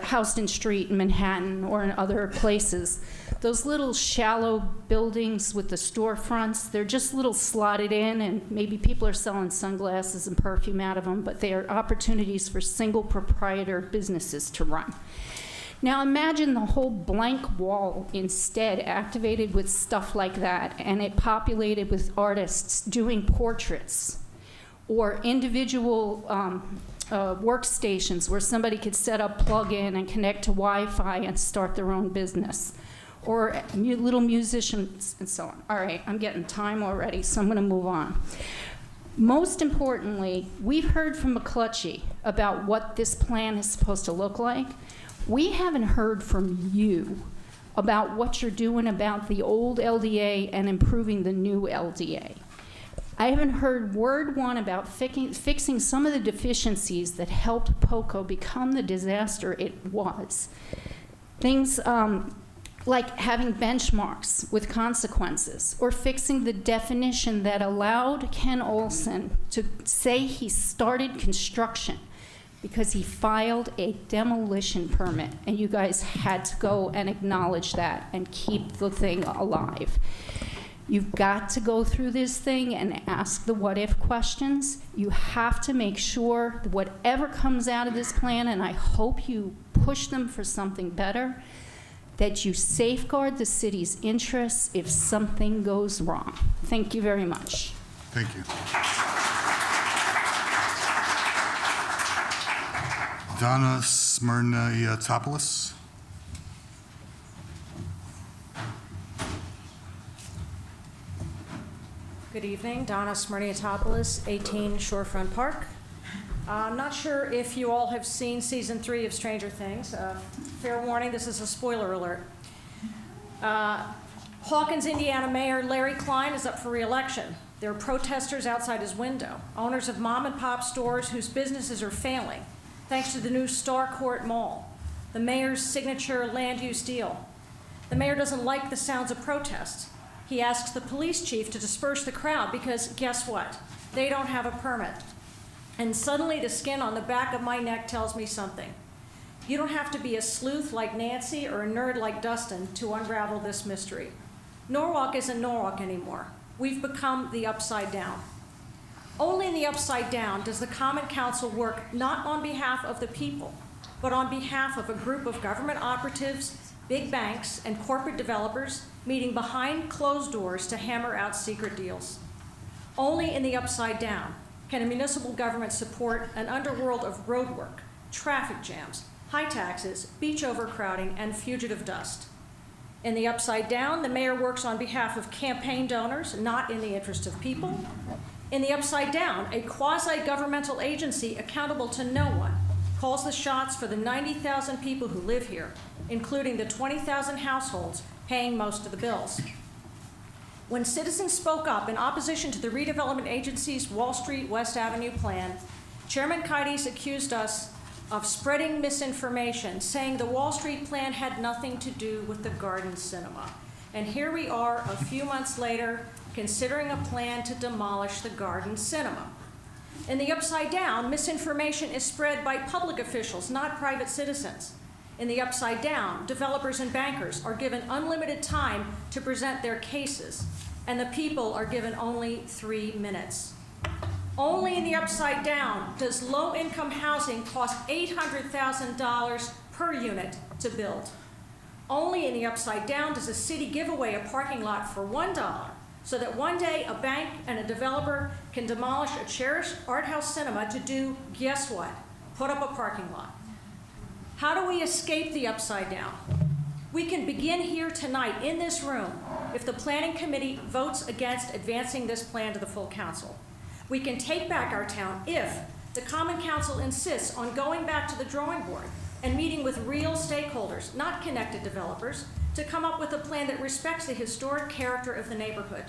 Speaker 19: Houston Street in Manhattan or in other places. Those little shallow buildings with the storefronts, they're just little slotted in, and maybe people are selling sunglasses and perfume out of them, but they are opportunities for single proprietor businesses to run. Now imagine the whole blank wall instead activated with stuff like that, and it populated with artists doing portraits or individual workstations where somebody could set up, plug in, and connect to Wi-Fi and start their own business, or little musicians and so on. All right, I'm getting time already, so I'm going to move on. Most importantly, we've heard from McClutchy about what this plan is supposed to look like. We haven't heard from you about what you're doing about the old LDA and improving the new LDA. I haven't heard word one about fixing some of the deficiencies that helped POCO become the disaster it was. Things like having benchmarks with consequences, or fixing the definition that allowed Ken Olson to say he started construction because he filed a demolition permit, and you guys had to go and acknowledge that and keep the thing alive. You've got to go through this thing and ask the what-if questions. You have to make sure that whatever comes out of this plan, and I hope you push them for something better, that you safeguard the city's interests if something goes wrong. Thank you very much.
Speaker 1: Thank you. Donna Smirniotopoulos.
Speaker 20: Good evening, Donna Smirniotopoulos, 18 Shorefront Park. I'm not sure if you all have seen season 3 of Stranger Things. Fair warning, this is a spoiler alert. Hawkins, Indiana Mayor Larry Klein is up for re-election. There are protesters outside his window, owners of mom and pop stores whose businesses are failing, thanks to the new Starcourt Mall, the mayor's signature land use deal. The mayor doesn't like the sounds of protests. He asks the police chief to disperse the crowd because guess what? They don't have a permit. And suddenly the skin on the back of my neck tells me something. You don't have to be a sleuth like Nancy or a nerd like Dustin to unravel this mystery. Norwalk isn't Norwalk anymore. We've become the Upside Down. Only in the Upside Down does the Common Council work not on behalf of the people, but on behalf of a group of government operatives, big banks, and corporate developers meeting behind closed doors to hammer out secret deals. Only in the Upside Down can a municipal government support an underworld of roadwork, traffic jams, high taxes, beach overcrowding, and fugitive dust. In the Upside Down, the mayor works on behalf of campaign donors, not in the interest of people. In the Upside Down, a quasi-governmental agency accountable to no one calls the shots for the 90,000 people who live here, including the 20,000 households paying most of the bills. When citizens spoke up in opposition to the redevelopment agency's Wall Street West Avenue plan, Chairman Keides accused us of spreading misinformation, saying the Wall Street plan had nothing to do with the Garden Cinema. And here we are a few months later, considering a plan to demolish the Garden Cinema. In the Upside Down, misinformation is spread by public officials, not private citizens. In the Upside Down, developers and bankers are given unlimited time to present their cases, and the people are given only 3 minutes. Only in the Upside Down does low-income housing cost $800,000 per unit to build. Only in the Upside Down does a city give away a parking lot for $1 so that one day a bank and a developer can demolish a cherished art house cinema to do, guess what? Put up a parking lot. How do we escape the upside down? We can begin here tonight in this room if the planning committee votes against advancing this plan to the full council. We can take back our town if the Common Council insists on going back to the drawing board and meeting with real stakeholders, not connected developers, to come up with a plan that respects the historic character of the neighborhood.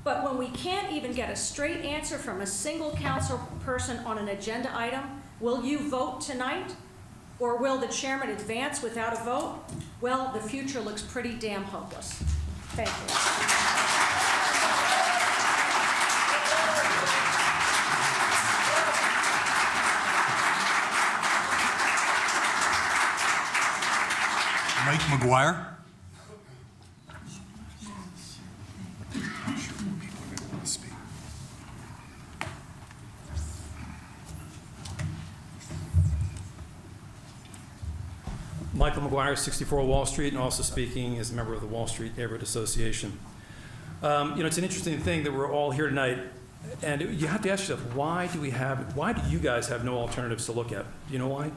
Speaker 20: But when we can't even get a straight answer from a single council person on an agenda item, will you vote tonight? Or will the chairman advance without a vote? Well, the future looks pretty damn hopeless. Thank you.
Speaker 1: Mike McGuire.
Speaker 11: Michael McGuire, 64 Wall Street, and also speaking as a member of the Wall Street Neighborhood Association. It's an interesting thing that we're all here tonight, and you have to ask yourself, why do you guys have no alternatives to look at? Do you know why?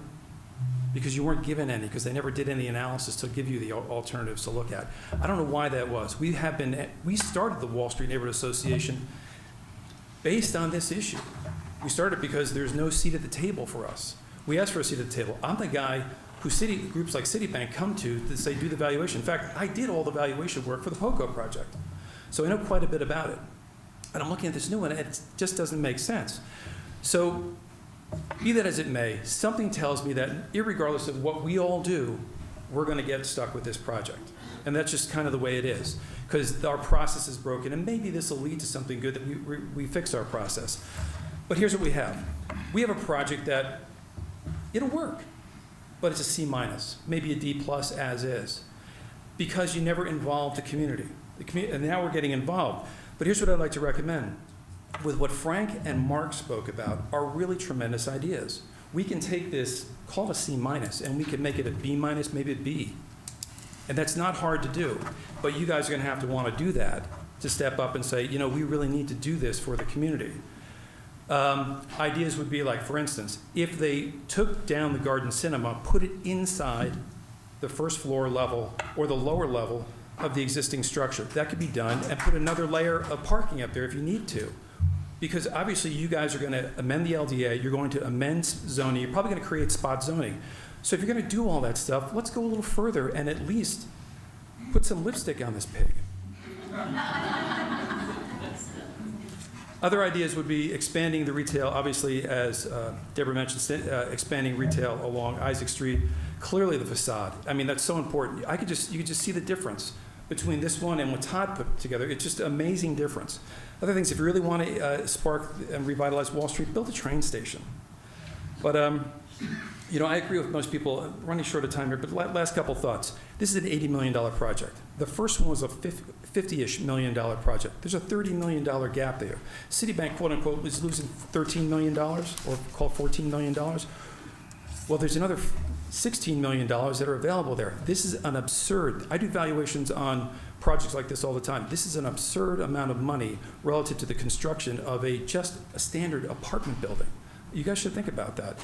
Speaker 11: Because you weren't given any, because they never did any analysis to give you the alternatives to look at. I don't know why that was. We started the Wall Street Neighborhood Association based on this issue. We started because there's no seat at the table for us. We asked for a seat at the table. I'm the guy who groups like Citibank come to say do the valuation. In fact, I did all the valuation work for the POCO project. So I know quite a bit about it. And I'm looking at this new one, and it just doesn't make sense. So be that as it may, something tells me that irregardless of what we all do, we're going to get stuck with this project. And that's just kind of the way it is, because our process is broken, and maybe this will lead to something good that we fix our process. But here's what we have. We have a project that it'll work, but it's a C-, maybe a D+ as is, because you never involved the community. And now we're getting involved. But here's what I'd like to recommend. With what Frank and Mark spoke about are really tremendous ideas. We can take this, call it a C-, and we can make it a B-, maybe a B. And that's not hard to do. But you guys are going to have to want to do that to step up and say, we really need to do this for the community. Ideas would be like, for instance, if they took down the Garden Cinema, put it inside the first floor level or the lower level of the existing structure. That could be done, and put another layer of parking up there if you need to. Because obviously you guys are going to amend the LDA, you're going to amend zoning, you're probably going to create spot zoning. So if you're going to do all that stuff, let's go a little further and at least put some lipstick on this pig. Other ideas would be expanding the retail, obviously, as Deborah mentioned, expanding retail along Isaac Street. Clearly the facade. I mean, that's so important. You could just see the difference between this one and what Todd put together. It's just an amazing difference. Other things, if you really want to spark and revitalize Wall Street, build a train station. But, I agree with most people. Running short of time here, but last couple thoughts. This is an $80 million project. The first one was a $50-ish million project. There's a $30 million gap there. Citibank, quote unquote, is losing $13 million, or call it $14 million. Well, there's another $16 million that are available there. This is an absurd, I do valuations on projects like this all the time. This is an absurd amount of money relative to the construction of just a standard apartment building. You guys should think about that.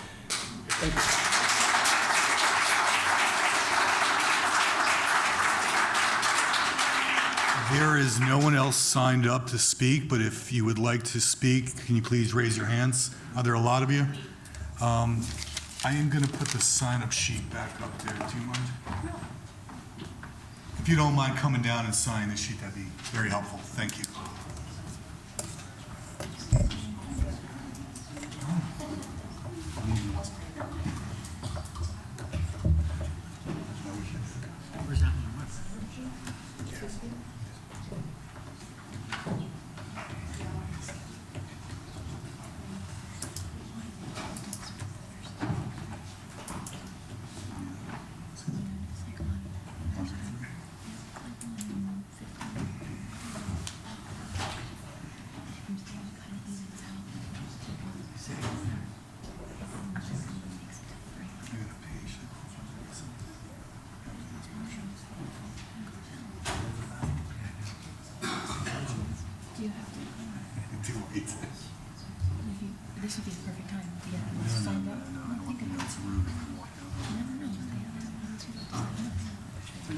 Speaker 11: Thank you.
Speaker 1: There is no one else signed up to speak, but if you would like to speak, can you please raise your hands? Are there a lot of you? I am going to put the sign-up sheet back up there. Do you mind? If you don't mind coming down and signing the sheet, that'd be very helpful. Thank you.
Speaker 13: This would be the perfect time to get it signed up. Think about it. You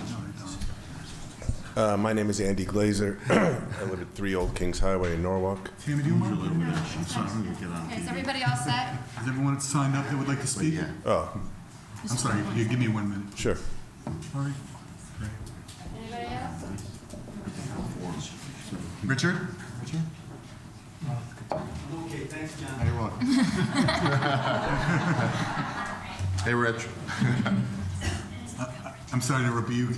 Speaker 13: never know.
Speaker 14: My name is Andy Glazer. I live at 3 Old Kings Highway in Norwalk.
Speaker 1: Tammy, do you mind?
Speaker 13: Is everybody all set?
Speaker 1: Is everyone signed up that would like to speak?
Speaker 14: Oh,
Speaker 1: I'm sorry, you give me 1 minute.
Speaker 14: sure.
Speaker 1: All right.
Speaker 13: Anybody else?
Speaker 1: Richard?
Speaker 21: Okay, thanks, John.
Speaker 1: You're welcome.
Speaker 21: Hey, Rich.
Speaker 1: I'm sorry to interrupt, but you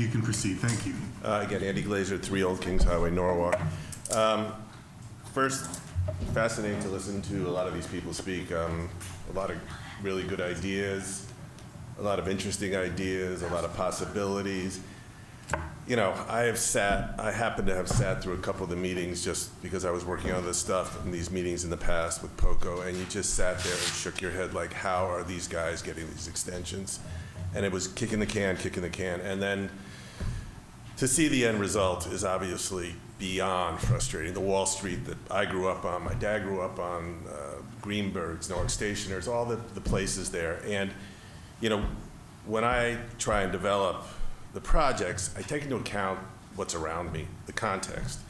Speaker 1: can proceed. Thank you.
Speaker 14: Again, Andy Glazer, 3 Old Kings Highway, Norwalk. First, fascinating to listen to a lot of these people speak. A lot of really good ideas, a lot of interesting ideas, a lot of possibilities. You know, I happen to have sat through a couple of the meetings just because I was working on this stuff in these meetings in the past with POCO, and you just sat there and shook your head like, how are these guys getting these extensions? And it was kicking the can, and then to see the end result is obviously beyond frustrating. The Wall Street that I grew up on, my dad grew up on, Greenberg's, Norwalk Stationers, all the places there. And, you know, when I try and develop the projects, I take into account what's around me, the context.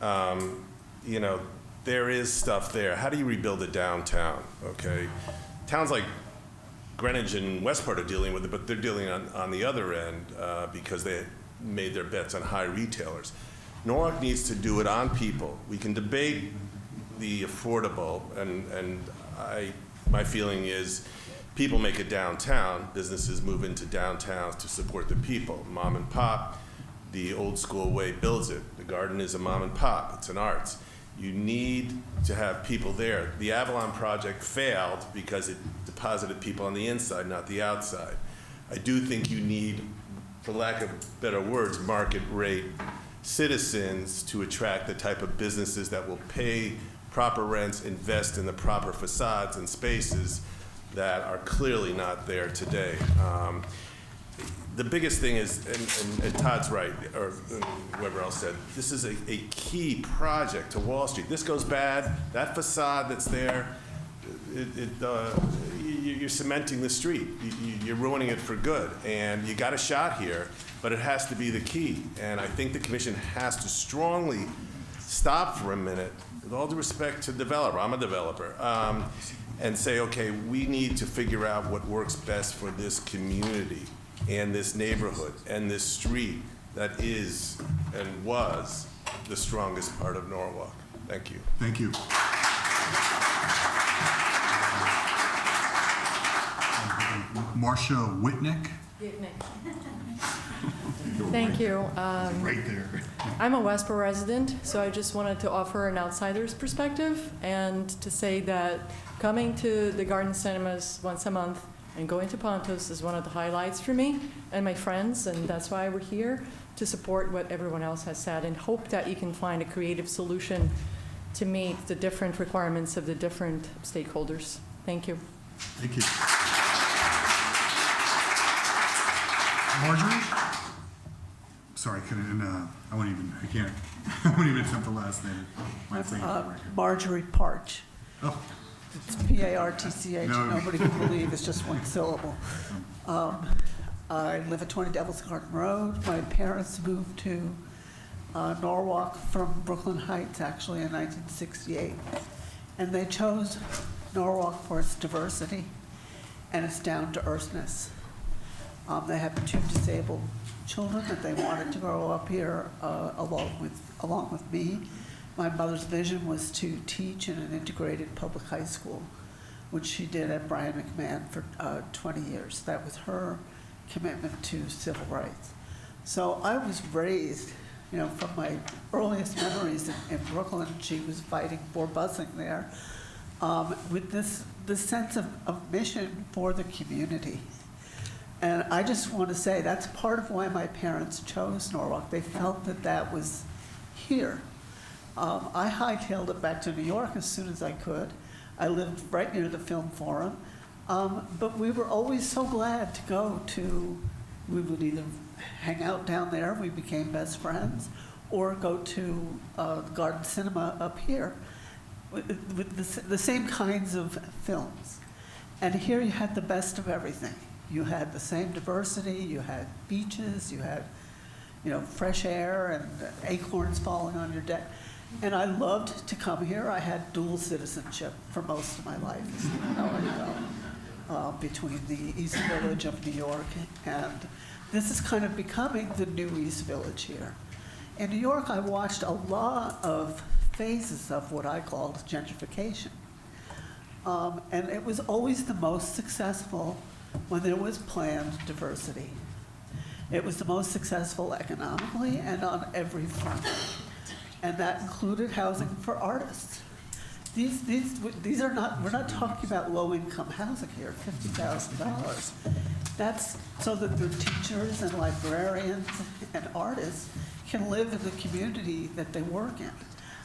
Speaker 14: You know, there is stuff there. How do you rebuild a downtown, okay? Towns like Greenwich and Westport are dealing with it, but they're dealing on the other end because they made their bets on high retailers. Norwalk needs to do it on people. We can debate the affordable, and my feeling is people make it downtown, businesses move into downtowns to support the people. Mom and pop, the old school way builds it. The garden is a mom and pop, it's an arts. You need to have people there. The Avalon project failed because it deposited people on the inside, not the outside. I do think you need, for lack of better words, market rate citizens to attract the type of businesses that will pay proper rents, invest in the proper facades and spaces that are clearly not there today. The biggest thing is, and Todd's right, or whoever else said, this is a key project to Wall Street. This goes bad, that facade that's there, you're cementing the street. You're ruining it for good. And you got a shot here, but it has to be the key. And I think the commission has to strongly stop for a minute, with all due respect to the developer, I'm a developer, and say, okay, we need to figure out what works best for this community and this neighborhood and this street that is and was the strongest part of Norwalk. Thank you.
Speaker 1: Thank you. Marcia Whitnick.
Speaker 22: Thank you.
Speaker 1: Right there.
Speaker 22: I'm a Westboro resident, so I just wanted to offer an outsider's perspective and to say that coming to the Garden Cinemas once a month and going to Pontos is one of the highlights for me and my friends, and that's why we're here, to support what everyone else has said and hope that you can find a creative solution to meet the different requirements of the different stakeholders. Thank you.
Speaker 1: Thank you. Marjorie? Sorry, I won't even attempt the last name.
Speaker 23: Marjorie Parch.
Speaker 1: Oh.
Speaker 23: It's P-A-R-T-C-H.
Speaker 1: No.
Speaker 23: Nobody can believe it's just one syllable. I live at 20 Devil's Garden Road. My parents moved to Norwalk from Brooklyn Heights, actually, in 1968. And they chose Norwalk for its diversity and its down-to-earthness. They have 2 disabled children that they wanted to grow up here along with me. My mother's vision was to teach in an integrated public high school, which she did at Brian McMahon for 20 years. That was her commitment to civil rights. So I was raised, you know, from my earliest memories in Brooklyn. She was fighting for busing there, with this sense of mission for the community. And I just want to say that's part of why my parents chose Norwalk. They felt that that was here. I hightailed it back to New York as soon as I could. I lived right near the Film Forum. But we were always so glad to go to, we would either hang out down there, we became best friends, or go to Garden Cinema up here with the same kinds of films. And here you had the best of everything. You had the same diversity, you had beaches, you had, fresh air and acorns falling on your deck. And I loved to come here. I had dual citizenship for most of my life, as you know, between the East Village of New York, and this is kind of becoming the new East Village here. In New York, I watched a lot of phases of what I called gentrification. And it was always the most successful when there was planned diversity. It was the most successful economically and on every front. And that included housing for artists. These are not, we're not talking about low-income housing here, $50,000. That's so that the teachers and librarians and artists can live in the community that they work in.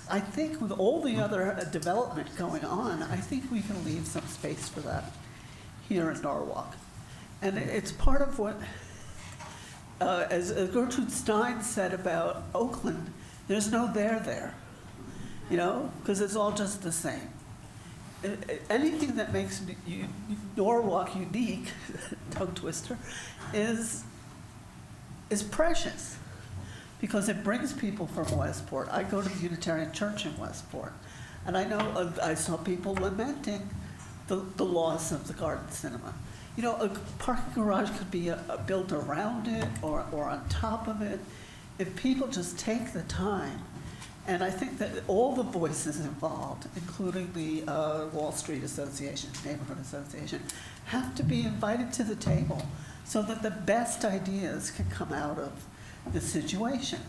Speaker 23: I think with all the other development going on, I think we can leave some space for that here in Norwalk. And it's part of what, as Gertrude Stein said about Oakland, there's no there, because it's all just the same. Anything that makes Norwalk unique, tongue twister, is precious, because it brings people from Westport. I go to the Unitarian Church in Westport, and I know I saw people lamenting the loss of the Garden Cinema. A parking garage could be built around it or on top of it. If people just take the time, and I think that all the voices involved, including the Wall Street Association, Neighborhood Association, have to be invited to the table so that the best ideas can come out of the situation.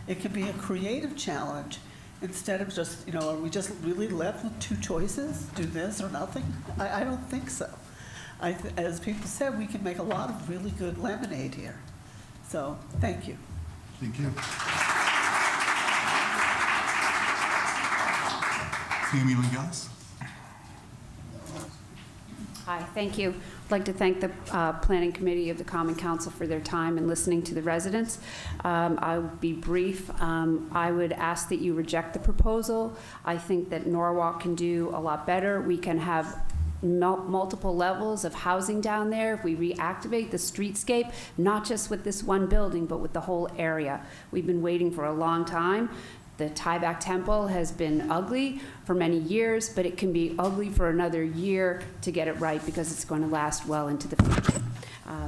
Speaker 23: It can be a creative challenge instead of just, are we just really left with two choices? Do this or nothing? I don't think so. As people said, we can make a lot of really good lemonade here. So, thank you.
Speaker 1: Thank you. Sammy Lingelis.
Speaker 2: Hi, thank you. I'd like to thank the Planning Committee of the Common Council for their time in listening to the residents. I'll be brief. I would ask that you reject the proposal. I think that Norwalk can do a lot better. We can have multiple levels of housing down there if we reactivate the streetscape, not just with this one building, but with the whole area. We've been waiting for a long time. The Tieback Temple has been ugly for many years, but it can be ugly for another year to get it right, because it's going to last well into the future.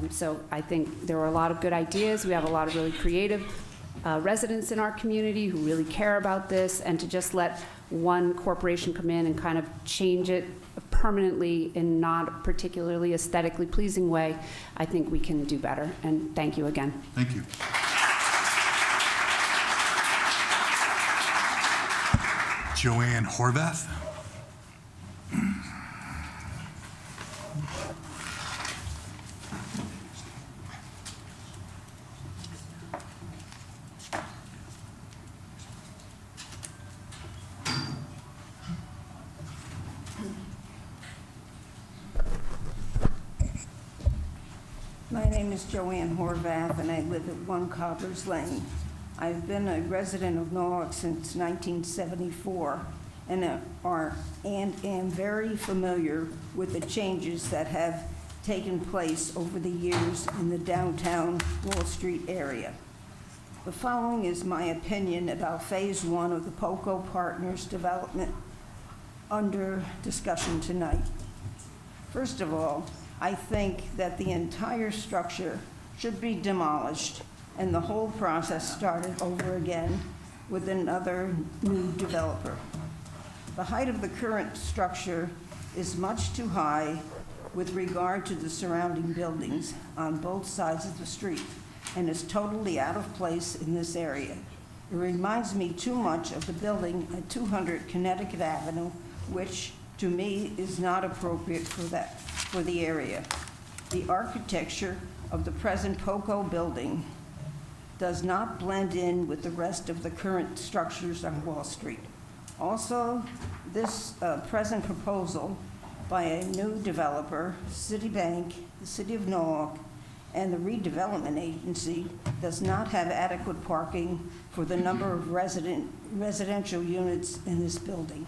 Speaker 2: So I think there are a lot of good ideas. We have a lot of really creative residents in our community who really care about this, and to just let one corporation come in and kind of change it permanently in not a particularly aesthetically pleasing way, I think we can do better. And thank you again.
Speaker 1: Thank you. Joanne Horvath.
Speaker 4: My name is Joanne Horvath, and I live at 1 Cobbler's Lane. I've been a resident of Norwalk since 1974, and am very familiar with the changes that have taken place over the years in the downtown Wall Street area. The following is my opinion about Phase 1 of the POCO Partners development under discussion tonight. First of all, I think that the entire structure should be demolished and the whole process started over again with another new developer. The height of the current structure is much too high with regard to the surrounding buildings on both sides of the street and is totally out of place in this area. It reminds me too much of the building at 200 Connecticut Avenue, which to me is not appropriate for the area. The architecture of the present POCO building does not blend in with the rest of the current structures on Wall Street. Also, this present proposal by a new developer, Citibank, the City of Norwalk, and the redevelopment agency does not have adequate parking for the number of residential units in this building.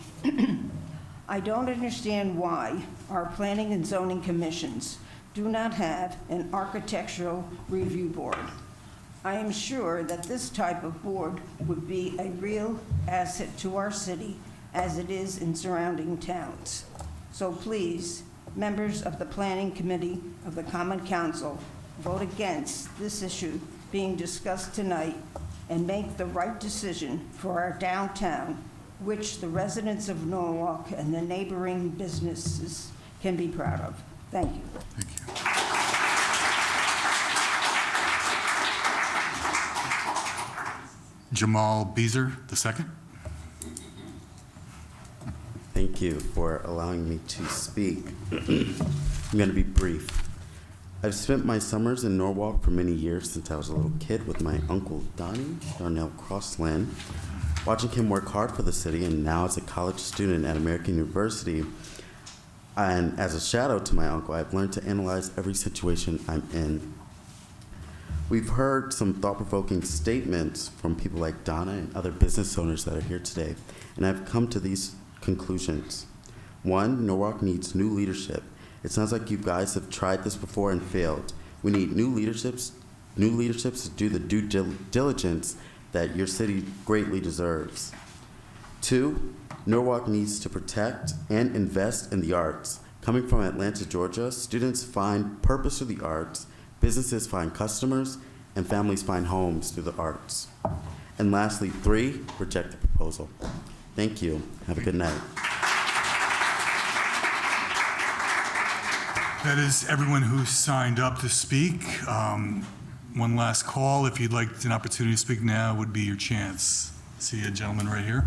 Speaker 4: I don't understand why our planning and zoning commissions do not have an architectural review board. I am sure that this type of board would be a real asset to our city as it is in surrounding towns. So please, members of the Planning Committee of the Common Council, vote against this issue being discussed tonight and make the right decision for our downtown, which the residents of Norwalk and the neighboring businesses can be proud of. Thank you.
Speaker 1: Jamal Beezer, the second.
Speaker 3: Thank you for allowing me to speak. I'm going to be brief. I've spent my summers in Norwalk for many years since I was a little kid with my uncle Donnie Darnell Crossland, watching him work hard for the city, and now as a college student at American University, and as a shadow to my uncle, I've learned to analyze every situation I'm in. We've heard some thought-provoking statements from people like Donna and other business owners that are here today, and I've come to these conclusions. One, Norwalk needs new leadership. It sounds like you guys have tried this before and failed. We need new leaderships to do the due diligence that your city greatly deserves. Two, Norwalk needs to protect and invest in the arts. Coming from Atlanta, Georgia, students find purpose through the arts, businesses find customers, and families find homes through the arts. And lastly, three, reject the proposal. Thank you. Have a good night.
Speaker 1: That is everyone who signed up to speak. One last call. If you'd like an opportunity to speak now, would be your chance. See a gentleman right here.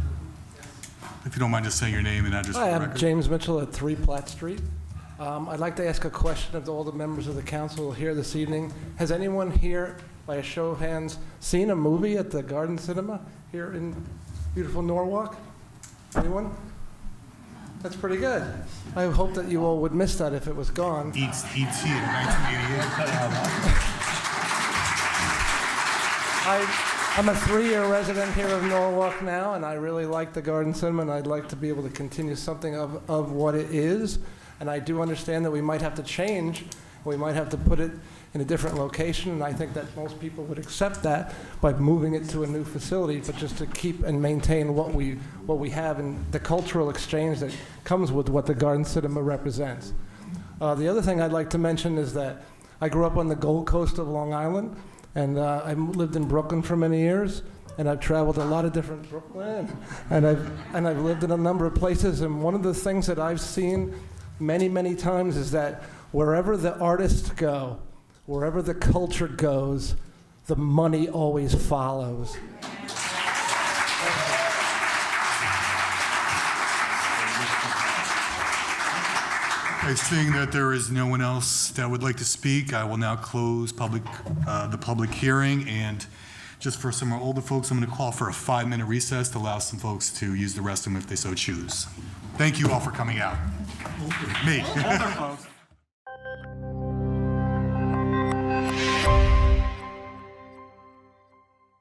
Speaker 1: If you don't mind just saying your name and address for
Speaker 5: Hi,
Speaker 1: the
Speaker 5: I'm
Speaker 1: record.
Speaker 5: James Mitchell at 3 Platt Street. I'd like to ask a question of all the members of the council here this evening. Has anyone here, by a show of hands, seen a movie at the Garden Cinema here in beautiful Norwalk? Anyone? That's pretty good. I hope that you all would miss that if it was gone.
Speaker 1: E.T. in 1988.
Speaker 5: I'm a 3-year resident here of Norwalk now, and I really like the Garden Cinema, and I'd like to be able to continue something of what it is. And I do understand that we might have to change. We might have to put it in a different location, and I think that most people would accept that by moving it to a new facility, but just to keep and maintain what we have and the cultural exchange that comes with what the Garden Cinema represents. The other thing I'd like to mention is that I grew up on the Gold Coast of Long Island, and I lived in Brooklyn for many years, and I've traveled a lot of different Brooklyn, and I've lived in a number of places, and one of the things that I've seen many, many times is that wherever the artists go, wherever the culture goes, the money always follows.
Speaker 1: Seeing that there is no one else that would like to speak, I will now close the public hearing. And just for some older folks, I'm going to call for a 5-minute recess to allow some folks to use the restroom if they so choose. Thank you all for coming out. Me.